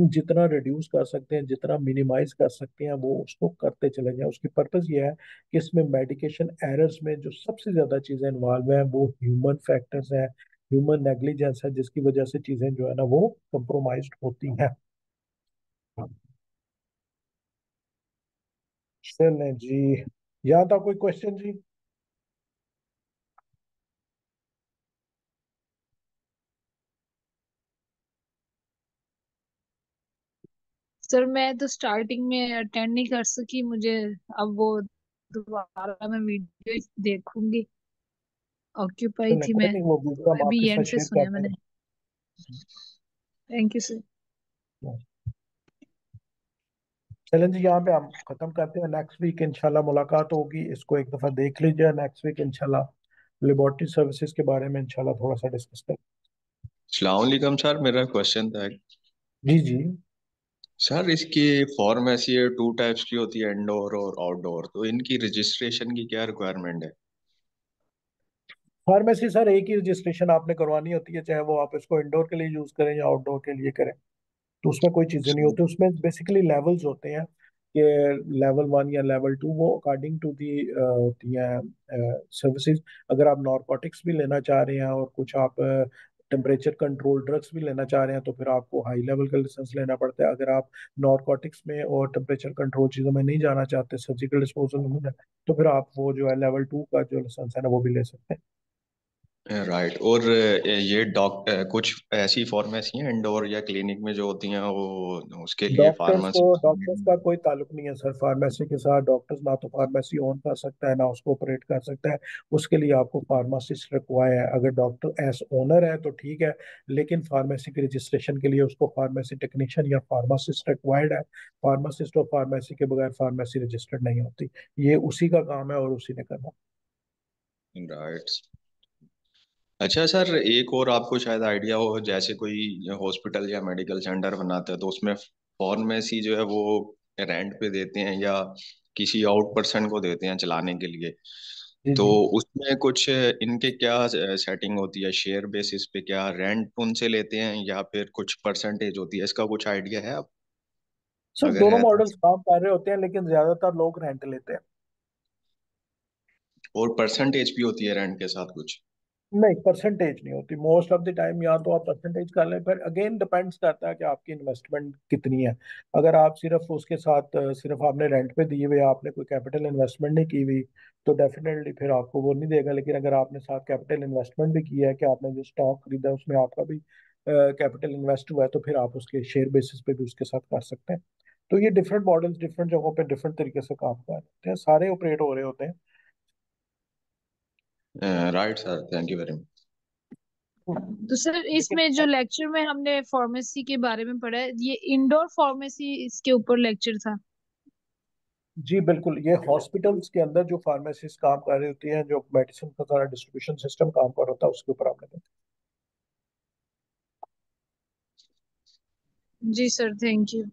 जितना रिड्यूस कर सकते हैं, जितना मिनिमाइज कर सकते हैं, वो उसको करते चले जाएं। उसकी पर्पस ये है कि इसमें मेडिकेशन एरर्स में जो सबसे ज्यादा चीजें इन्वॉल्व हैं वो ह्यूमन फैक्टर्स हैं, ह्यूमन नेग्लिजेंस है, जिसकी वजह से चीजें जो है ना वो कंप्रोमाइज्ड होती हैं। चलें जी, यहाँ था कोई क्वेश्चन जी? सर मैं तो स्टार्टिंग में अटेंड नहीं कर सकी, मुझे अब वो दोबारा मैं वीडियो देखूंगी, ऑक्यूपाई चलें, थी कोई मैं, नहीं, वो वीडियो हम अभी आपके साथ एंड से शेयर सुना करते मैंने। Thank you sir. हैं। चलें जी, यहाँ पे हम खत्म करते हैं। नेक्स्ट वीक इंशाल्लाह मुलाकात होगी, इसको एक दफा देख लीजिए। नेक्स्ट वीक इंशाल्लाह लेबोरेटरी सर्विसेज के बारे में इंशाल्लाह थोड़ा सा डिस्कस करें। अस्सलाम वालेकुम सर, मेरा क्वेश्चन था। जी जी। सर इसकी फार्मेसी टू टाइप्स की होती है, इंडोर और आउटडोर, तो इनकी रजिस्ट्रेशन की क्या रिक्वायरमेंट है? फार्मेसी सर एक ही रजिस्ट्रेशन आपने करवानी होती है, चाहे वो आप इसको इंडोर के लिए यूज करें या आउटडोर के लिए करें। तो उसमें कोई चीजें नहीं होती, उसमें बेसिकली लेवल्स होते हैं कि लेवल 1 या लेवल 2, वो अकॉर्डिंग टू दी होती हैं सर्विसेज। अगर आप नॉर्कोटिक्स भी लेना चाह रहे हैं और कुछ आप टेम्परेचर कंट्रोल ड्रग्स भी लेना चाह रहे हैं, तो फिर आपको हाई लेवल का लाइसेंस लेना पड़ता है। अगर आप नॉर्कोटिक्स में और टेम्परेचर कंट्रोल चीज़ों में नहीं जाना चाहते, सर्जिकल डिस्पोजल में, तो फिर आप वो जो है लेवल 2 का जो लाइसेंस है ना वो भी ले सकते हैं। राइट। और ये कुछ ऐसी फार्मेसी हैं इंडोर या क्लिनिक में जो होती हैं, वो उसके लिए फार्मेसी। डॉक्टर्स का कोई ताल्लुक नहीं है सर फार्मेसी के साथ। डॉक्टर्स ना तो फार्मेसी ओन कर सकता है, ना उसको ऑपरेट कर सकता है। उसके लिए आपको फार्मासिस्ट रिक्वायर है। अगर डॉक्टर एज ओनर है तो ठीक है, लेकिन फार्मेसी के रजिस्ट्रेशन के लिए उसको फार्मेसी टेक्नीशियन या फार्मासिस्ट रिक्वायर्ड है। फार्मासिस्ट और फार्मेसी के बगैर फार्मेसी रजिस्टर्ड नहीं होती। ये उसी का काम है और उसी ने करना। राइट। अच्छा सर, एक और आपको शायद आइडिया हो, जैसे कोई हॉस्पिटल या मेडिकल सेंटर बनाता है तो उसमें फार्मेसी जो है वो रेंट पे देते हैं या किसी आउट पर्सन को देते हैं चलाने के लिए, जी तो जी। उसमें कुछ इनके क्या सेटिंग होती है? शेयर बेसिस पे क्या रेंट उनसे लेते हैं या फिर कुछ परसेंटेज होती है? इसका कुछ आइडिया है आप, सर अगर दोनों है तो? मॉडल्स काम कर रहे होते हैं, लेकिन ज्यादातर लोग रेंट लेते हैं। और परसेंटेज भी होती है रेंट के साथ कुछ? नहीं, परसेंटेज नहीं होती मोस्ट ऑफ द टाइम। या तो आप परसेंटेज कर लें, फिर अगेन डिपेंड्स करता है कि आपकी इन्वेस्टमेंट कितनी है। अगर आप सिर्फ उसके साथ सिर्फ आपने रेंट पे दिए हुए, आपने कोई कैपिटल इन्वेस्टमेंट नहीं की हुई, तो डेफिनेटली फिर आपको वो नहीं देगा। लेकिन अगर आपने साथ कैपिटल इन्वेस्टमेंट भी किया है, कि आपने जो स्टॉक खरीदा है उसमें आपका भी कैपिटल इन्वेस्ट हुआ है, तो फिर आप उसके शेयर बेसिस पे भी उसके साथ कर सकते हैं। तो ये डिफरेंट मॉडल्स डिफरेंट जगहों पे डिफरेंट तरीके से काम कर रहे हैं, सारे ऑपरेट हो रहे होते हैं। Right sir, thank you very much. तो सर लेकिन इसमें जो लेक्चर में हमने फार्मेसी के बारे में पढ़ा है, ये इंडोर फार्मेसी इसके ऊपर लेक्चर था। जी बिल्कुल, ये हॉस्पिटल्स के अंदर जो फार्मेसिस्ट काम कर रही होती हैं, जो मेडिसिन का सारा डिस्ट्रीब्यूशन सिस्टम काम कर रहा होता है, उसके ऊपर हमने देखा। जी सर, थैंक यू।